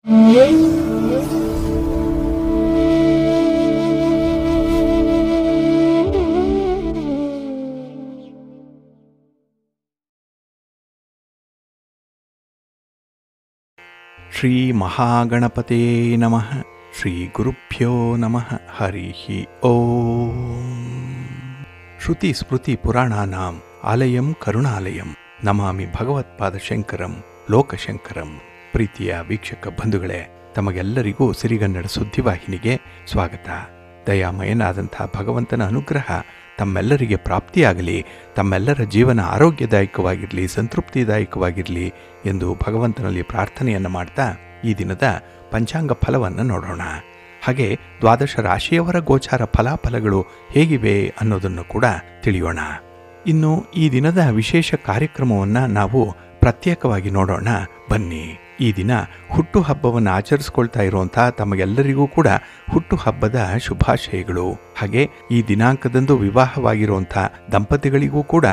ಶ್ರೀ ಮಹಾಗಣಪತೇ ನಮಃ. ಶ್ರೀ ಗುರುಭ್ಯೋ ನಮಃ. ಹರಿ ಓಂ. ಶ್ರುತಿ ಸ್ಮೃತಿ ಪುರಾಣಾನಾಂ ಆಲಯಂ ಕರುಣಾಲಯಂ ನಮಾಮಿ ಭಗವತ್ಪಾದಶಂಕರಂ ಲೋಕಶಂಕರಂ. ಪ್ರೀತಿಯ ವೀಕ್ಷಕ ಬಂಧುಗಳೇ, ತಮಗೆಲ್ಲರಿಗೂ ಸಿರಿಗನ್ನಡ ಸುದ್ದಿವಾಹಿನಿಗೆ ಸ್ವಾಗತ. ದಯಾಮಯನಾದಂಥ ಭಗವಂತನ ಅನುಗ್ರಹ ತಮ್ಮೆಲ್ಲರಿಗೆ ಪ್ರಾಪ್ತಿಯಾಗಲಿ, ತಮ್ಮೆಲ್ಲರ ಜೀವನ ಆರೋಗ್ಯದಾಯಕವಾಗಿರಲಿ, ಸಂತೃಪ್ತಿದಾಯಕವಾಗಿರಲಿ ಎಂದು ಭಗವಂತನಲ್ಲಿ ಪ್ರಾರ್ಥನೆಯನ್ನು ಮಾಡ್ತಾ ಈ ದಿನದ ಪಂಚಾಂಗ ಫಲವನ್ನು ನೋಡೋಣ. ಹಾಗೆ ದ್ವಾದಶ ರಾಶಿಯವರ ಗೋಚಾರ ಫಲಾಫಲಗಳು ಹೇಗಿವೆ ಅನ್ನೋದನ್ನು ಕೂಡ ತಿಳಿಯೋಣ. ಇನ್ನು ಈ ದಿನದ ವಿಶೇಷ ಕಾರ್ಯಕ್ರಮವನ್ನು ನಾವು ಪ್ರತ್ಯೇಕವಾಗಿ ನೋಡೋಣ ಬನ್ನಿ. ಈ ದಿನ ಹುಟ್ಟುಹಬ್ಬವನ್ನು ಆಚರಿಸ್ಕೊಳ್ತಾ ಇರುವಂಥ ತಮಗೆಲ್ಲರಿಗೂ ಕೂಡ ಹುಟ್ಟುಹಬ್ಬದ ಶುಭಾಶಯಗಳು. ಹಾಗೆ ಈ ದಿನಾಂಕದಂದು ವಿವಾಹವಾಗಿರುವಂಥ ದಂಪತಿಗಳಿಗೂ ಕೂಡ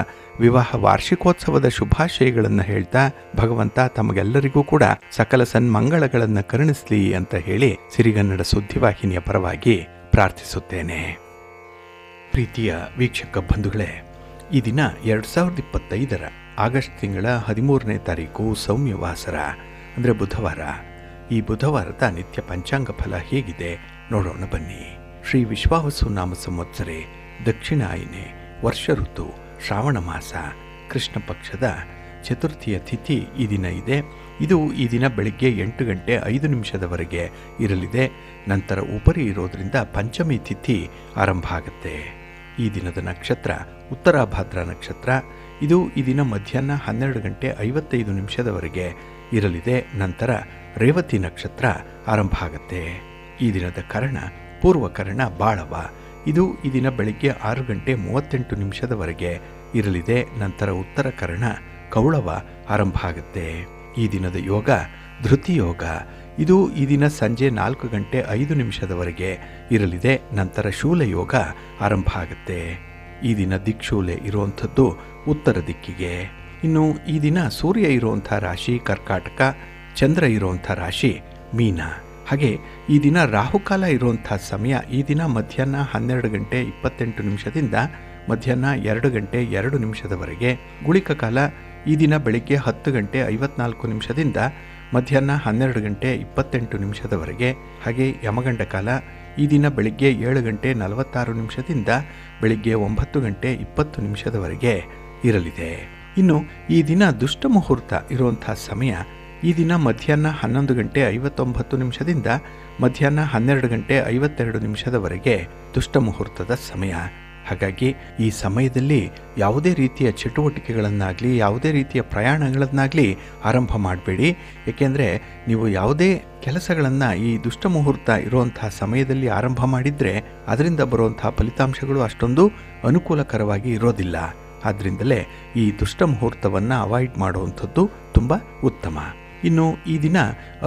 ವಿವಾಹ ವಾರ್ಷಿಕೋತ್ಸವದ ಶುಭಾಶಯಗಳನ್ನು ಹೇಳ್ತಾ ಭಗವಂತ ತಮಗೆಲ್ಲರಿಗೂ ಕೂಡ ಸಕಲ ಸನ್ಮಂಗಳಗಳನ್ನು ಕರುಣಿಸಲಿ ಅಂತ ಹೇಳಿ ಸಿರಿಗನ್ನಡ ಸುದ್ದಿವಾಹಿನಿಯ ಪರವಾಗಿ ಪ್ರಾರ್ಥಿಸುತ್ತೇನೆ. ಪ್ರೀತಿಯ ವೀಕ್ಷಕ ಬಂಧುಗಳೇ, ಈ ದಿನ 2025 ಆಗಸ್ಟ್ ತಿಂಗಳ 13ನೇ ತಾರೀಕು ಸೌಮ್ಯವಾಸರ ಅಂದರೆ ಬುಧವಾರ. ಈ ಬುಧವಾರದ ನಿತ್ಯ ಪಂಚಾಂಗ ಫಲ ಹೇಗಿದೆ ನೋಡೋಣ ಬನ್ನಿ. ಶ್ರೀ ವಿಶ್ವಾವಸು ನಾಮ ಸಂವತ್ಸರೆ, ದಕ್ಷಿಣಾಯನೆ, ವರ್ಷ ಋತು, ಶ್ರಾವಣ ಮಾಸ, ಕೃಷ್ಣ ಪಕ್ಷದ ಚತುರ್ಥಿಯ ತಿಥಿ ಈ ದಿನ ಇದೆ. ಇದು ಈ ದಿನ ಬೆಳಿಗ್ಗೆ 8 ಗಂಟೆ 5 ನಿಮಿಷದವರೆಗೆ ಇರಲಿದೆ. ನಂತರ ಉಪರಿ ಇರೋದ್ರಿಂದ ಪಂಚಮಿ ತಿಥಿ ಆರಂಭ ಆಗುತ್ತೆ. ಈ ದಿನದ ನಕ್ಷತ್ರ ಉತ್ತರಾಭಾದ್ರ ನಕ್ಷತ್ರ. ಇದು ಈ ದಿನ ಮಧ್ಯಾಹ್ನ 12 ಗಂಟೆ 55 ನಿಮಿಷದವರೆಗೆ ಇರಲಿದೆ. ನಂತರ ರೇವತಿ ನಕ್ಷತ್ರ ಆರಂಭ ಆಗುತ್ತೆ. ಈ ದಿನದ ಕರ್ಣ ಪೂರ್ವಕರ್ಣ ಬಾಳವ. ಇದು ಈ ದಿನ ಬೆಳಿಗ್ಗೆ 6 ಗಂಟೆ 38 ನಿಮಿಷದವರೆಗೆ ಇರಲಿದೆ. ನಂತರ ಉತ್ತರ ಕರ್ಣ ಕೌಳವ ಆರಂಭ ಆಗುತ್ತೆ. ಈ ದಿನದ ಯೋಗ ಧೃತಿ ಯೋಗ. ಇದು ಈ ದಿನ ಸಂಜೆ 4 ಗಂಟೆ 5 ನಿಮಿಷದವರೆಗೆ ಇರಲಿದೆ. ನಂತರ ಶೂಲ ಯೋಗ ಆರಂಭ ಆಗುತ್ತೆ. ಈ ದಿನ ದಿಕ್ಶೂಲೆ ಇರುವಂಥದ್ದು ಉತ್ತರ ದಿಕ್ಕಿಗೆ. ಇನ್ನು ಈ ದಿನ ಸೂರ್ಯ ಇರುವಂಥ ರಾಶಿ ಕರ್ಕಾಟಕ, ಚಂದ್ರ ಇರುವಂಥ ರಾಶಿ ಮೀನ. ಹಾಗೆ ಈ ದಿನ ರಾಹುಕಾಲ ಇರುವಂಥ ಸಮಯ ಈ ದಿನ ಮಧ್ಯಾಹ್ನ 12 ಗಂಟೆ 28 ನಿಮಿಷದಿಂದ ಮಧ್ಯಾಹ್ನ 2 ಗಂಟೆ 2 ನಿಮಿಷದವರೆಗೆ. ಗುಳಿಕ ಕಾಲ ಈ ದಿನ ಬೆಳಿಗ್ಗೆ 10 ಗಂಟೆ 54 ನಿಮಿಷದಿಂದ ಮಧ್ಯಾಹ್ನ 12 ಗಂಟೆ 28 ನಿಮಿಷದವರೆಗೆ. ಹಾಗೆ ಯಮಗಂಡ ಕಾಲ ಈ ದಿನ ಬೆಳಿಗ್ಗೆ 7 ಗಂಟೆ 46 ನಿಮಿಷದಿಂದ ಬೆಳಿಗ್ಗೆ 9 ಗಂಟೆ 20 ನಿಮಿಷದವರೆಗೆ ಇರಲಿದೆ. ಇನ್ನು ಈ ದಿನ ದುಷ್ಟ ಮುಹೂರ್ತ ಇರುವಂಥ ಸಮಯ ಈ ದಿನ ಮಧ್ಯಾಹ್ನ 11 ಗಂಟೆ 59 ನಿಮಿಷದಿಂದ ಮಧ್ಯಾಹ್ನ 12 ಗಂಟೆ 52 ನಿಮಿಷದವರೆಗೆ ದುಷ್ಟ ಮುಹೂರ್ತದ ಸಮಯ. ಹಾಗಾಗಿ ಈ ಸಮಯದಲ್ಲಿ ಯಾವುದೇ ರೀತಿಯ ಚಟುವಟಿಕೆಗಳನ್ನಾಗಲಿ ಯಾವುದೇ ರೀತಿಯ ಪ್ರಯಾಣಗಳನ್ನಾಗಲಿ ಆರಂಭ ಮಾಡಬೇಡಿ. ಏಕೆಂದರೆ ನೀವು ಯಾವುದೇ ಕೆಲಸಗಳನ್ನು ಈ ದುಷ್ಟ ಮುಹೂರ್ತ ಇರುವಂಥ ಸಮಯದಲ್ಲಿ ಆರಂಭ ಮಾಡಿದರೆ ಅದರಿಂದ ಬರುವಂಥ ಫಲಿತಾಂಶಗಳು ಅಷ್ಟೊಂದು ಅನುಕೂಲಕರವಾಗಿ ಇರೋದಿಲ್ಲ. ಆದ್ದರಿಂದಲೇ ಈ ದುಷ್ಟ ಮುಹೂರ್ತವನ್ನು ಅವಾಯ್ಡ್ ಮಾಡುವಂಥದ್ದು ತುಂಬ ಉತ್ತಮ. ಇನ್ನು ಈ ದಿನ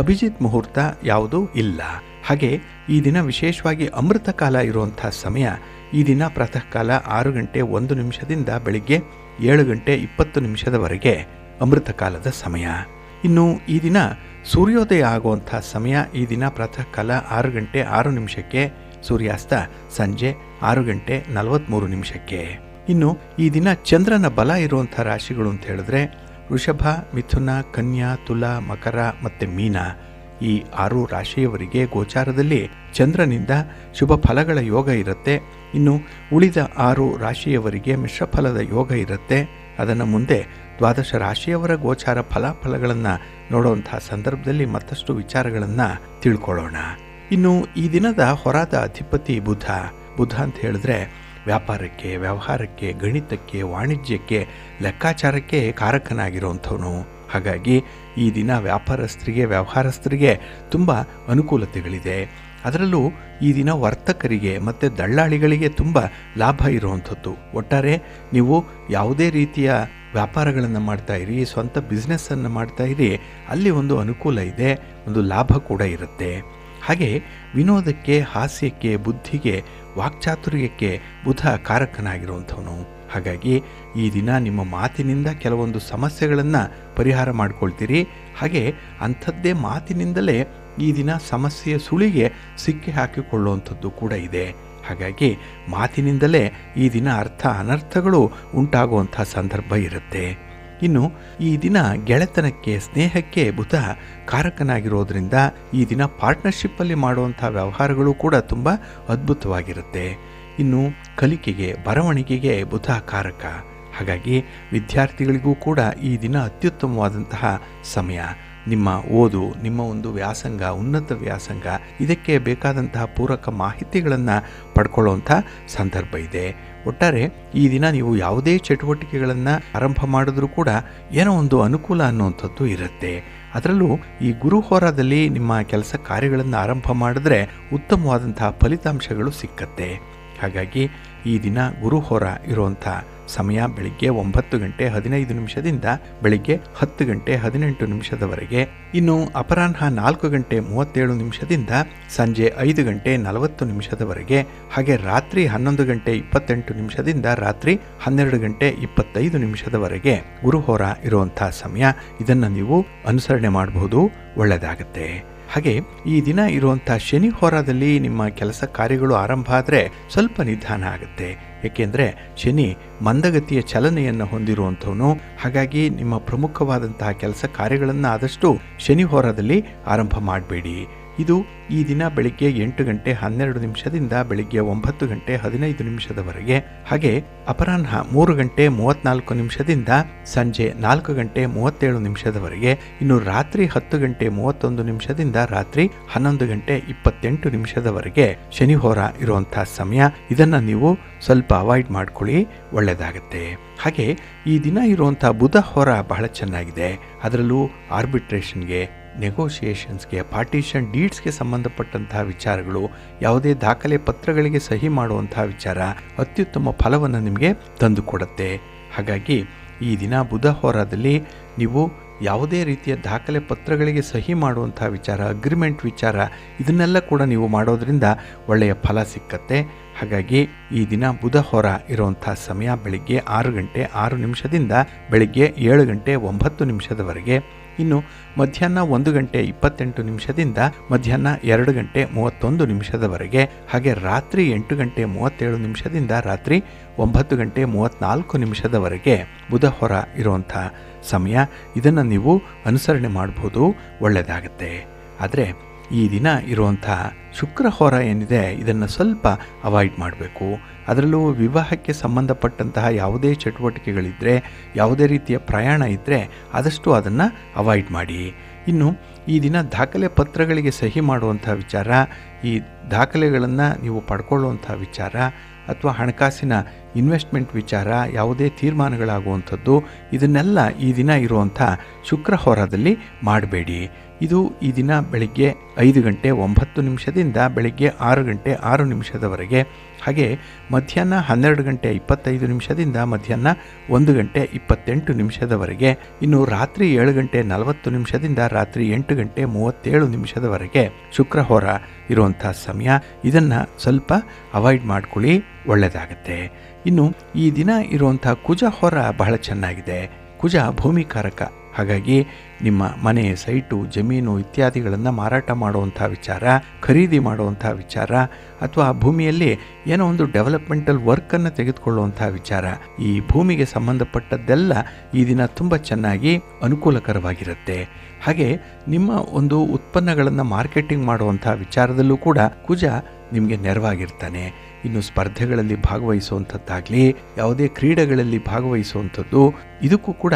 ಅಭಿಜಿತ್ ಮುಹೂರ್ತ ಯಾವುದೂ ಇಲ್ಲ. ಹಾಗೆ ಈ ದಿನ ವಿಶೇಷವಾಗಿ ಅಮೃತ ಕಾಲ ಇರುವಂಥ ಸಮಯ ಈ ದಿನ ಪ್ರಾತಃ ಕಾಲ 6 ಗಂಟೆ 1 ನಿಮಿಷದಿಂದ ಬೆಳಿಗ್ಗೆ 7 ಗಂಟೆ 20 ನಿಮಿಷದವರೆಗೆ ಅಮೃತ ಕಾಲದ ಸಮಯ. ಇನ್ನು ಈ ದಿನ ಸೂರ್ಯೋದಯ ಆಗುವಂಥ ಸಮಯ ಈ ದಿನ ಪ್ರಾತಃ ಕಾಲ 6 ಗಂಟೆ 6 ನಿಮಿಷಕ್ಕೆ, ಸೂರ್ಯಾಸ್ತ ಸಂಜೆ 6 ಗಂಟೆ 43 ನಿಮಿಷಕ್ಕೆ. ಇನ್ನು ಈ ದಿನ ಚಂದ್ರನ ಬಲ ಇರುವಂಥ ರಾಶಿಗಳು ಅಂತ ಹೇಳಿದ್ರೆ ವೃಷಭ, ಮಿಥುನ, ಕನ್ಯಾ, ತುಲಾ, ಮಕರ ಮತ್ತು ಮೀನ. ಈ 6 ರಾಶಿಯವರಿಗೆ ಗೋಚಾರದಲ್ಲಿ ಚಂದ್ರನಿಂದ ಶುಭ ಫಲಗಳ ಯೋಗ ಇರುತ್ತೆ. ಇನ್ನು ಉಳಿದ 6 ರಾಶಿಯವರಿಗೆ ಮಿಶ್ರ ಫಲದ ಯೋಗ ಇರುತ್ತೆ. ಅದನ್ನು ಮುಂದೆ ದ್ವಾದಶ ರಾಶಿಯವರ ಗೋಚಾರ ಫಲಾಫಲಗಳನ್ನು ನೋಡುವಂಥ ಸಂದರ್ಭದಲ್ಲಿ ಮತ್ತಷ್ಟು ವಿಚಾರಗಳನ್ನು ತಿಳ್ಕೊಳ್ಳೋಣ. ಇನ್ನು ಈ ದಿನದ ಹೊರಾದ ಅಧಿಪತಿ ಬುಧ. ಬುಧ ಅಂತ ಹೇಳಿದ್ರೆ ವ್ಯಾಪಾರಕ್ಕೆ, ವ್ಯವಹಾರಕ್ಕೆ, ಗಣಿತಕ್ಕೆ, ವಾಣಿಜ್ಯಕ್ಕೆ, ಲೆಕ್ಕಾಚಾರಕ್ಕೆ ಕಾರಕನಾಗಿರುವಂಥವನು. ಹಾಗಾಗಿ ಈ ದಿನ ವ್ಯಾಪಾರಸ್ಥರಿಗೆ, ವ್ಯವಹಾರಸ್ಥರಿಗೆ ತುಂಬ ಅನುಕೂಲತೆಗಳಿದೆ. ಅದರಲ್ಲೂ ಈ ದಿನ ವರ್ತಕರಿಗೆ ಮತ್ತು ದಳ್ಳಾಳಿಗಳಿಗೆ ತುಂಬ ಲಾಭ ಇರುವಂಥದ್ದು. ಒಟ್ಟಾರೆ ನೀವು ಯಾವುದೇ ರೀತಿಯ ವ್ಯಾಪಾರಗಳನ್ನು ಮಾಡ್ತಾ ಇರಿ, ಸ್ವಂತ ಬಿಸ್ನೆಸ್ಸನ್ನು ಮಾಡ್ತಾ ಇರಿ, ಅಲ್ಲಿ ಒಂದು ಅನುಕೂಲ ಇದೆ, ಒಂದು ಲಾಭ ಕೂಡ ಇರುತ್ತೆ. ಹಾಗೆ ವಿನೋದಕ್ಕೆ, ಹಾಸ್ಯಕ್ಕೆ, ಬುದ್ಧಿಗೆ, ವಾಕ್ಚಾತುರ್ಯಕ್ಕೆ ಬುಧ ಕಾರಕನಾಗಿರುವಂಥವನು. ಹಾಗಾಗಿ ಈ ದಿನ ನಿಮ್ಮ ಮಾತಿನಿಂದ ಕೆಲವೊಂದು ಸಮಸ್ಯೆಗಳನ್ನು ಪರಿಹಾರ ಮಾಡ್ಕೊಳ್ತೀರಿ. ಹಾಗೆ ಅಂಥದ್ದೇ ಮಾತಿನಿಂದಲೇ ಈ ದಿನ ಸಮಸ್ಯೆಯ ಸುಳಿಗೆ ಸಿಕ್ಕಿ ಹಾಕಿಕೊಳ್ಳುವಂಥದ್ದು ಕೂಡ ಇದೆ. ಹಾಗಾಗಿ ಮಾತಿನಿಂದಲೇ ಈ ದಿನ ಅನರ್ಥಗಳು ಉಂಟಾಗುವಂಥ ಸಂದರ್ಭ ಇರುತ್ತೆ. ಇನ್ನು ಈ ದಿನ ಗೆಳೆತನಕ್ಕೆ, ಸ್ನೇಹಕ್ಕೆ ಬುಧ ಕಾರಕನಾಗಿರೋದ್ರಿಂದ ಈ ದಿನ ಪಾರ್ಟ್ನರ್ಶಿಪ್ಪಲ್ಲಿ ಮಾಡುವಂಥ ವ್ಯವಹಾರಗಳು ಕೂಡ ತುಂಬ ಅದ್ಭುತವಾಗಿರುತ್ತೆ. ಇನ್ನು ಕಲಿಕೆಗೆ, ಬರವಣಿಗೆಗೆ ಬುಧ ಕಾರಕ. ಹಾಗಾಗಿ ವಿದ್ಯಾರ್ಥಿಗಳಿಗೂ ಕೂಡ ಈ ದಿನ ಅತ್ಯುತ್ತಮವಾದಂತಹ ಸಮಯ. ನಿಮ್ಮ ಓದು, ನಿಮ್ಮ ಒಂದು ವ್ಯಾಸಂಗ, ಉನ್ನತ ವ್ಯಾಸಂಗ, ಇದಕ್ಕೆ ಬೇಕಾದಂತಹ ಪೂರಕ ಮಾಹಿತಿಗಳನ್ನು ಪಡ್ಕೊಳ್ಳುವಂಥ ಸಂದರ್ಭ ಇದೆ. ಒಟ್ಟಾರೆ ಈ ದಿನ ನೀವು ಯಾವುದೇ ಚಟುವಟಿಕೆಗಳನ್ನು ಆರಂಭ ಮಾಡಿದ್ರೂ ಕೂಡ ಏನೋ ಒಂದು ಅನುಕೂಲ ಅನ್ನುವಂಥದ್ದು ಇರುತ್ತೆ. ಅದರಲ್ಲೂ ಈ ಗುರುಹೋರಾದಲ್ಲಿ ನಿಮ್ಮ ಕೆಲಸ ಕಾರ್ಯಗಳನ್ನು ಆರಂಭ ಮಾಡಿದ್ರೆ ಉತ್ತಮವಾದಂತಹ ಫಲಿತಾಂಶಗಳು ಸಿಕ್ಕತ್ತೆ. ಹಾಗಾಗಿ ಈ ದಿನ ಗುರುಹೋರ ಇರುವಂಥ ಸಮಯ ಬೆಳಿಗ್ಗೆ 9 ಗಂಟೆ 15 ನಿಮಿಷದಿಂದ ಬೆಳಿಗ್ಗೆ 10 ಗಂಟೆ 18 ನಿಮಿಷದವರೆಗೆ. ಇನ್ನು ಅಪರಾಹ್ನ 4 ಗಂಟೆ 37 ನಿಮಿಷದಿಂದ ಸಂಜೆ 5 ಗಂಟೆ 40 ನಿಮಿಷದವರೆಗೆ. ಹಾಗೆ ರಾತ್ರಿ 11 ಗಂಟೆ 28 ನಿಮಿಷದಿಂದ ರಾತ್ರಿ 12 ಗಂಟೆ 25 ನಿಮಿಷದವರೆಗೆ ಗುರುಹೋರ ಇರುವಂಥ ಸಮಯ. ಇದನ್ನು ನೀವು ಅನುಸರಣೆ ಮಾಡಬಹುದು, ಒಳ್ಳೆಯದಾಗತ್ತೆ. ಹಾಗೆ ಈ ದಿನ ಇರುವಂಥ ಶನಿ ಹೋರಾದಲ್ಲಿ ನಿಮ್ಮ ಕೆಲಸ ಕಾರ್ಯಗಳು ಆರಂಭ ಆದರೆ ಸ್ವಲ್ಪ ನಿಧಾನ ಆಗುತ್ತೆ. ಏಕೆಂದರೆ ಶನಿ ಮಂದಗತಿಯ ಚಲನೆಯನ್ನು ಹೊಂದಿರುವಂಥವನು. ಹಾಗಾಗಿ ನಿಮ್ಮ ಪ್ರಮುಖವಾದಂತಹ ಕೆಲಸ ಕಾರ್ಯಗಳನ್ನು ಆದಷ್ಟು ಶನಿ ಹೋರಾದಲ್ಲಿ ಆರಂಭ ಮಾಡಬೇಡಿ. ಇದು ಈ ದಿನ ಬೆಳಿಗ್ಗೆ 8 ಗಂಟೆ 12 ನಿಮಿಷದಿಂದ ಬೆಳಿಗ್ಗೆ 9 ಗಂಟೆ 15 ನಿಮಿಷದವರೆಗೆ. ಹಾಗೆ ಅಪರಾಹ್ನ 3 ಗಂಟೆ 34 ನಿಮಿಷದಿಂದ ಸಂಜೆ 4 ಗಂಟೆ 37 ನಿಮಿಷದವರೆಗೆ. ಇನ್ನು ರಾತ್ರಿ 10 ಗಂಟೆ 31 ನಿಮಿಷದಿಂದ ರಾತ್ರಿ 11 ಗಂಟೆ 28 ನಿಮಿಷದವರೆಗೆ ಶನಿ ಹೋರ ಇರುವಂತಹ ಸಮಯ. ಇದನ್ನು ನೀವು ಸ್ವಲ್ಪ ಅವಾಯ್ಡ್ ಮಾಡ್ಕೊಳ್ಳಿ, ಒಳ್ಳೆಯದಾಗತ್ತೆ. ಹಾಗೆ ಈ ದಿನ ಇರುವಂಥ ಬುಧ ಹೋರ ಬಹಳ ಚೆನ್ನಾಗಿದೆ. ಅದರಲ್ಲೂ ಆರ್ಬಿಟ್ರೇಷನ್ಗೆ, ನೆಗೋಷಿಯೇಷನ್ಸ್ಗೆ, ಪಾರ್ಟಿಷನ್ ಡೀಡ್ಸ್ಗೆ ಸಂಬಂಧಪಟ್ಟಂತಹ ವಿಚಾರಗಳು, ಯಾವುದೇ ದಾಖಲೆ ಪತ್ರಗಳಿಗೆ ಸಹಿ ಮಾಡುವಂತಹ ವಿಚಾರ ಅತ್ಯುತ್ತಮ ಫಲವನ್ನು ನಿಮಗೆ ತಂದುಕೊಡುತ್ತೆ. ಹಾಗಾಗಿ ಈ ದಿನ ಬುಧ ಹೋರಾದಲ್ಲಿ ನೀವು ಯಾವುದೇ ರೀತಿಯ ದಾಖಲೆ ಪತ್ರಗಳಿಗೆ ಸಹಿ ಮಾಡುವಂಥ ವಿಚಾರ, ಅಗ್ರಿಮೆಂಟ್ ವಿಚಾರ, ಇದನ್ನೆಲ್ಲ ಕೂಡ ನೀವು ಮಾಡೋದ್ರಿಂದ ಒಳ್ಳೆಯ ಫಲ ಸಿಕ್ಕತ್ತೆ. ಹಾಗಾಗಿ ಈ ದಿನ ಬುಧ ಹೋರ ಇರುವಂಥ ಸಮಯ ಬೆಳಿಗ್ಗೆ 6 ಗಂಟೆ 6 ನಿಮಿಷದಿಂದ ಬೆಳಿಗ್ಗೆ 7 ಗಂಟೆ 9 ನಿಮಿಷದವರೆಗೆ. ಇನ್ನು ಮಧ್ಯಾಹ್ನ 1 ಗಂಟೆ 28 ನಿಮಿಷದಿಂದ ಮಧ್ಯಾಹ್ನ 2 ಗಂಟೆ 31 ನಿಮಿಷದವರೆಗೆ. ಹಾಗೆ ರಾತ್ರಿ 8 ಗಂಟೆ 37 ನಿಮಿಷದಿಂದ ರಾತ್ರಿ 9 ಗಂಟೆ 34 ನಿಮಿಷದವರೆಗೆ ಬುಧ ಹೊರ ಇರುವಂಥ ಸಮಯ. ಇದನ್ನು ನೀವು ಅನುಸರಣೆ ಮಾಡ್ಬೋದು, ಒಳ್ಳೆಯದಾಗತ್ತೆ. ಆದರೆ ಈ ದಿನ ಇರುವಂಥ ಶುಕ್ರ ಹೋರ ಏನಿದೆ ಇದನ್ನು ಸ್ವಲ್ಪ ಅವಾಯ್ಡ್ ಮಾಡಬೇಕು. ಅದರಲ್ಲೂ ವಿವಾಹಕ್ಕೆ ಸಂಬಂಧಪಟ್ಟಂತಹ ಯಾವುದೇ ಚಟುವಟಿಕೆಗಳಿದ್ದರೆ, ಯಾವುದೇ ರೀತಿಯ ಪ್ರಯಾಣ ಇದ್ದರೆ ಆದಷ್ಟು ಅದನ್ನು ಅವಾಯ್ಡ್ ಮಾಡಿ. ಇನ್ನು ಈ ದಿನ ದಾಖಲೆ ಪತ್ರಗಳಿಗೆ ಸಹಿ ಮಾಡುವಂಥ ವಿಚಾರ, ಈ ದಾಖಲೆಗಳನ್ನು ನೀವು ಪಡ್ಕೊಳ್ಳುವಂಥ ವಿಚಾರ ಅಥವಾ ಹಣಕಾಸಿನ ಇನ್ವೆಸ್ಟ್ಮೆಂಟ್ ವಿಚಾರ, ಯಾವುದೇ ತೀರ್ಮಾನಗಳಾಗುವಂಥದ್ದು, ಇದನ್ನೆಲ್ಲ ಈ ದಿನ ಇರುವಂಥ ಶುಕ್ರ ಹೋರಾದಲ್ಲಿ ಮಾಡಬೇಡಿ. ಇದು ಈ ದಿನ ಬೆಳಿಗ್ಗೆ 5 ಗಂಟೆ 9 ನಿಮಿಷದಿಂದ ಬೆಳಿಗ್ಗೆ 6 ಗಂಟೆ 6 ನಿಮಿಷದವರೆಗೆ. ಹಾಗೆ ಮಧ್ಯಾಹ್ನ 12 ಗಂಟೆ 25 ನಿಮಿಷದಿಂದ ಮಧ್ಯಾಹ್ನ 1 ಗಂಟೆ 28 ನಿಮಿಷದವರೆಗೆ. ಇನ್ನು ರಾತ್ರಿ 7 ಗಂಟೆ 40 ನಿಮಿಷದಿಂದ ರಾತ್ರಿ 8 ಗಂಟೆ 37 ನಿಮಿಷದವರೆಗೆ ಶುಕ್ರ ಹೋರ ಇರುವಂಥ ಸಮಯ. ಇದನ್ನು ಸ್ವಲ್ಪ ಅವಾಯ್ಡ್ ಮಾಡ್ಕೊಳ್ಳಿ, ಒಳ್ಳೆಯದಾಗತ್ತೆ. ಇನ್ನು ಈ ದಿನ ಇರುವಂಥ ಕುಜ ಹೋರ ಬಹಳ ಚೆನ್ನಾಗಿದೆ. ಕುಜ ಭೂಮಿಕಾರಕ. ಹಾಗಾಗಿ ನಿಮ್ಮ ಮನೆ, ಸೈಟು, ಜಮೀನು ಇತ್ಯಾದಿಗಳನ್ನು ಮಾರಾಟ ಮಾಡುವಂಥ ವಿಚಾರ, ಖರೀದಿ ಮಾಡುವಂಥ ವಿಚಾರ, ಅಥವಾ ಭೂಮಿಯಲ್ಲಿ ಏನೋ ಒಂದು ಡೆವಲಪ್ಮೆಂಟಲ್ ವರ್ಕನ್ನು ತೆಗೆದುಕೊಳ್ಳುವಂಥ ವಿಚಾರ, ಈ ಭೂಮಿಗೆ ಸಂಬಂಧಪಟ್ಟದ್ದೆಲ್ಲ ಈ ದಿನ ತುಂಬ ಚೆನ್ನಾಗಿ ಅನುಕೂಲಕರವಾಗಿರುತ್ತೆ. ಹಾಗೆ ನಿಮ್ಮ ಒಂದು ಉತ್ಪನ್ನಗಳನ್ನು ಮಾರ್ಕೆಟಿಂಗ್ ಮಾಡುವಂಥ ವಿಚಾರದಲ್ಲೂ ಕೂಡ ಕುಜ ನಿಮಗೆ ನೆರವಾಗಿರ್ತಾನೆ. ಇನ್ನು ಸ್ಪರ್ಧೆಗಳಲ್ಲಿ ಭಾಗವಹಿಸುವಂಥದ್ದಾಗಲಿ, ಯಾವುದೇ ಕ್ರೀಡೆಗಳಲ್ಲಿ ಭಾಗವಹಿಸುವಂಥದ್ದು, ಇದಕ್ಕೂ ಕೂಡ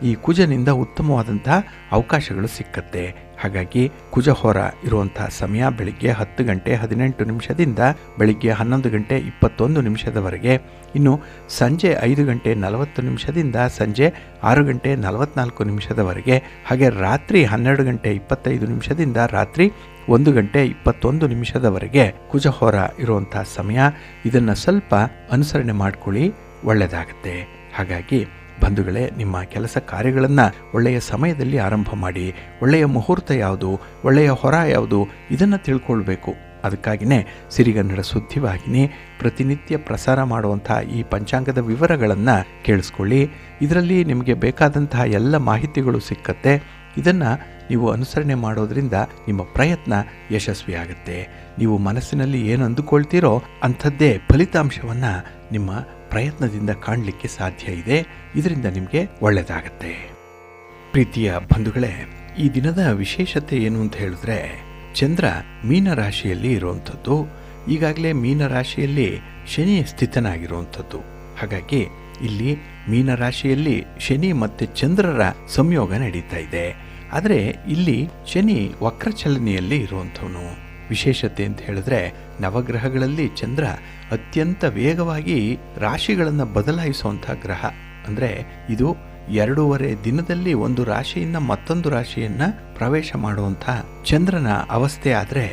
ಈ ಕುಜನಿಂದ ಉತ್ತಮವಾದಂತಹ ಅವಕಾಶಗಳು ಸಿಕ್ಕತ್ತೆ. ಹಾಗಾಗಿ ಕುಜ ಹೋರ ಇರುವಂಥ ಸಮಯ ಬೆಳಿಗ್ಗೆ 10 ಗಂಟೆ 18 ನಿಮಿಷದಿಂದ ಬೆಳಿಗ್ಗೆ 11 ಗಂಟೆ 21 ನಿಮಿಷದವರೆಗೆ. ಇನ್ನು ಸಂಜೆ 5 ಗಂಟೆ 40 ನಿಮಿಷದಿಂದ ಸಂಜೆ 6 ಗಂಟೆ 44 ನಿಮಿಷದವರೆಗೆ. ಹಾಗೆ ರಾತ್ರಿ 12 ಗಂಟೆ 25 ನಿಮಿಷದಿಂದ ರಾತ್ರಿ 1 ಗಂಟೆ 21 ನಿಮಿಷದವರೆಗೆ ಕುಜ ಹೋರ ಇರುವಂಥ ಸಮಯ. ಇದನ್ನು ಸ್ವಲ್ಪ ಅನುಸರಣೆ ಮಾಡಿಕೊಳ್ಳಿ, ಒಳ್ಳೆಯದಾಗತ್ತೆ. ಹಾಗಾಗಿ ಬಂಧುಗಳೇ, ನಿಮ್ಮ ಕೆಲಸ ಕಾರ್ಯಗಳನ್ನು ಒಳ್ಳೆಯ ಸಮಯದಲ್ಲಿ ಆರಂಭ ಮಾಡಿ. ಒಳ್ಳೆಯ ಮುಹೂರ್ತ ಯಾವುದು, ಒಳ್ಳೆಯ ಹೊರ ಯಾವುದು, ಇದನ್ನು ತಿಳ್ಕೊಳ್ಬೇಕು. ಅದಕ್ಕಾಗಿಯೇ ಸಿರಿಗನ್ನಡ ಸುದ್ದಿವಾಹಿನಿ ಪ್ರತಿನಿತ್ಯ ಪ್ರಸಾರ ಮಾಡುವಂಥ ಈ ಪಂಚಾಂಗದ ವಿವರಗಳನ್ನು ಕೇಳಿಸ್ಕೊಳ್ಳಿ. ಇದರಲ್ಲಿ ನಿಮಗೆ ಬೇಕಾದಂತಹ ಎಲ್ಲ ಮಾಹಿತಿಗಳು ಸಿಕ್ಕತ್ತೆ. ಇದನ್ನು ನೀವು ಅನುಸರಣೆ ಮಾಡೋದ್ರಿಂದ ನಿಮ್ಮ ಪ್ರಯತ್ನ ಯಶಸ್ವಿಯಾಗುತ್ತೆ. ನೀವು ಮನಸ್ಸಿನಲ್ಲಿ ಏನು ಅಂದುಕೊಳ್ತೀರೋ ಅಂಥದ್ದೇ ಫಲಿತಾಂಶವನ್ನು ನಿಮ್ಮ ಪ್ರಯತ್ನದಿಂದ ಕಾಣಲಿಕ್ಕೆ ಸಾಧ್ಯ ಇದೆ. ಇದರಿಂದ ನಿಮಗೆ ಒಳ್ಳೆಯದಾಗತ್ತೆ. ಪ್ರೀತಿಯ ಬಂಧುಗಳೇ, ಈ ದಿನದ ವಿಶೇಷತೆ ಏನು ಅಂತ ಹೇಳಿದ್ರೆ, ಚಂದ್ರ ಮೀನರಾಶಿಯಲ್ಲಿ ಇರುವಂಥದ್ದು. ಈಗಾಗಲೇ ಮೀನರಾಶಿಯಲ್ಲಿ ಶನಿ ಸ್ಥಿತನಾಗಿರುವಂಥದ್ದು. ಹಾಗಾಗಿ ಇಲ್ಲಿ ಮೀನರಾಶಿಯಲ್ಲಿ ಶನಿ ಮತ್ತು ಚಂದ್ರರ ಸಂಯೋಗ ನಡೀತಾ ಇದೆ. ಆದರೆ ಇಲ್ಲಿ ಶನಿ ವಕ್ರಚಲನೆಯಲ್ಲಿ ಇರುವಂಥವನು. ವಿಶೇಷತೆ ಅಂತ ಹೇಳಿದ್ರೆ, ನವಗ್ರಹಗಳಲ್ಲಿ ಚಂದ್ರ ಅತ್ಯಂತ ವೇಗವಾಗಿ ರಾಶಿಗಳನ್ನು ಬದಲಾಯಿಸುವಂಥ ಗ್ರಹ. ಅಂದರೆ ಇದು 2.5 ದಿನದಲ್ಲಿ ಒಂದು ರಾಶಿಯಿಂದ ಮತ್ತೊಂದು ರಾಶಿಯನ್ನು ಪ್ರವೇಶ ಮಾಡುವಂಥ ಚಂದ್ರನ ಅವಸ್ಥೆ. ಆದರೆ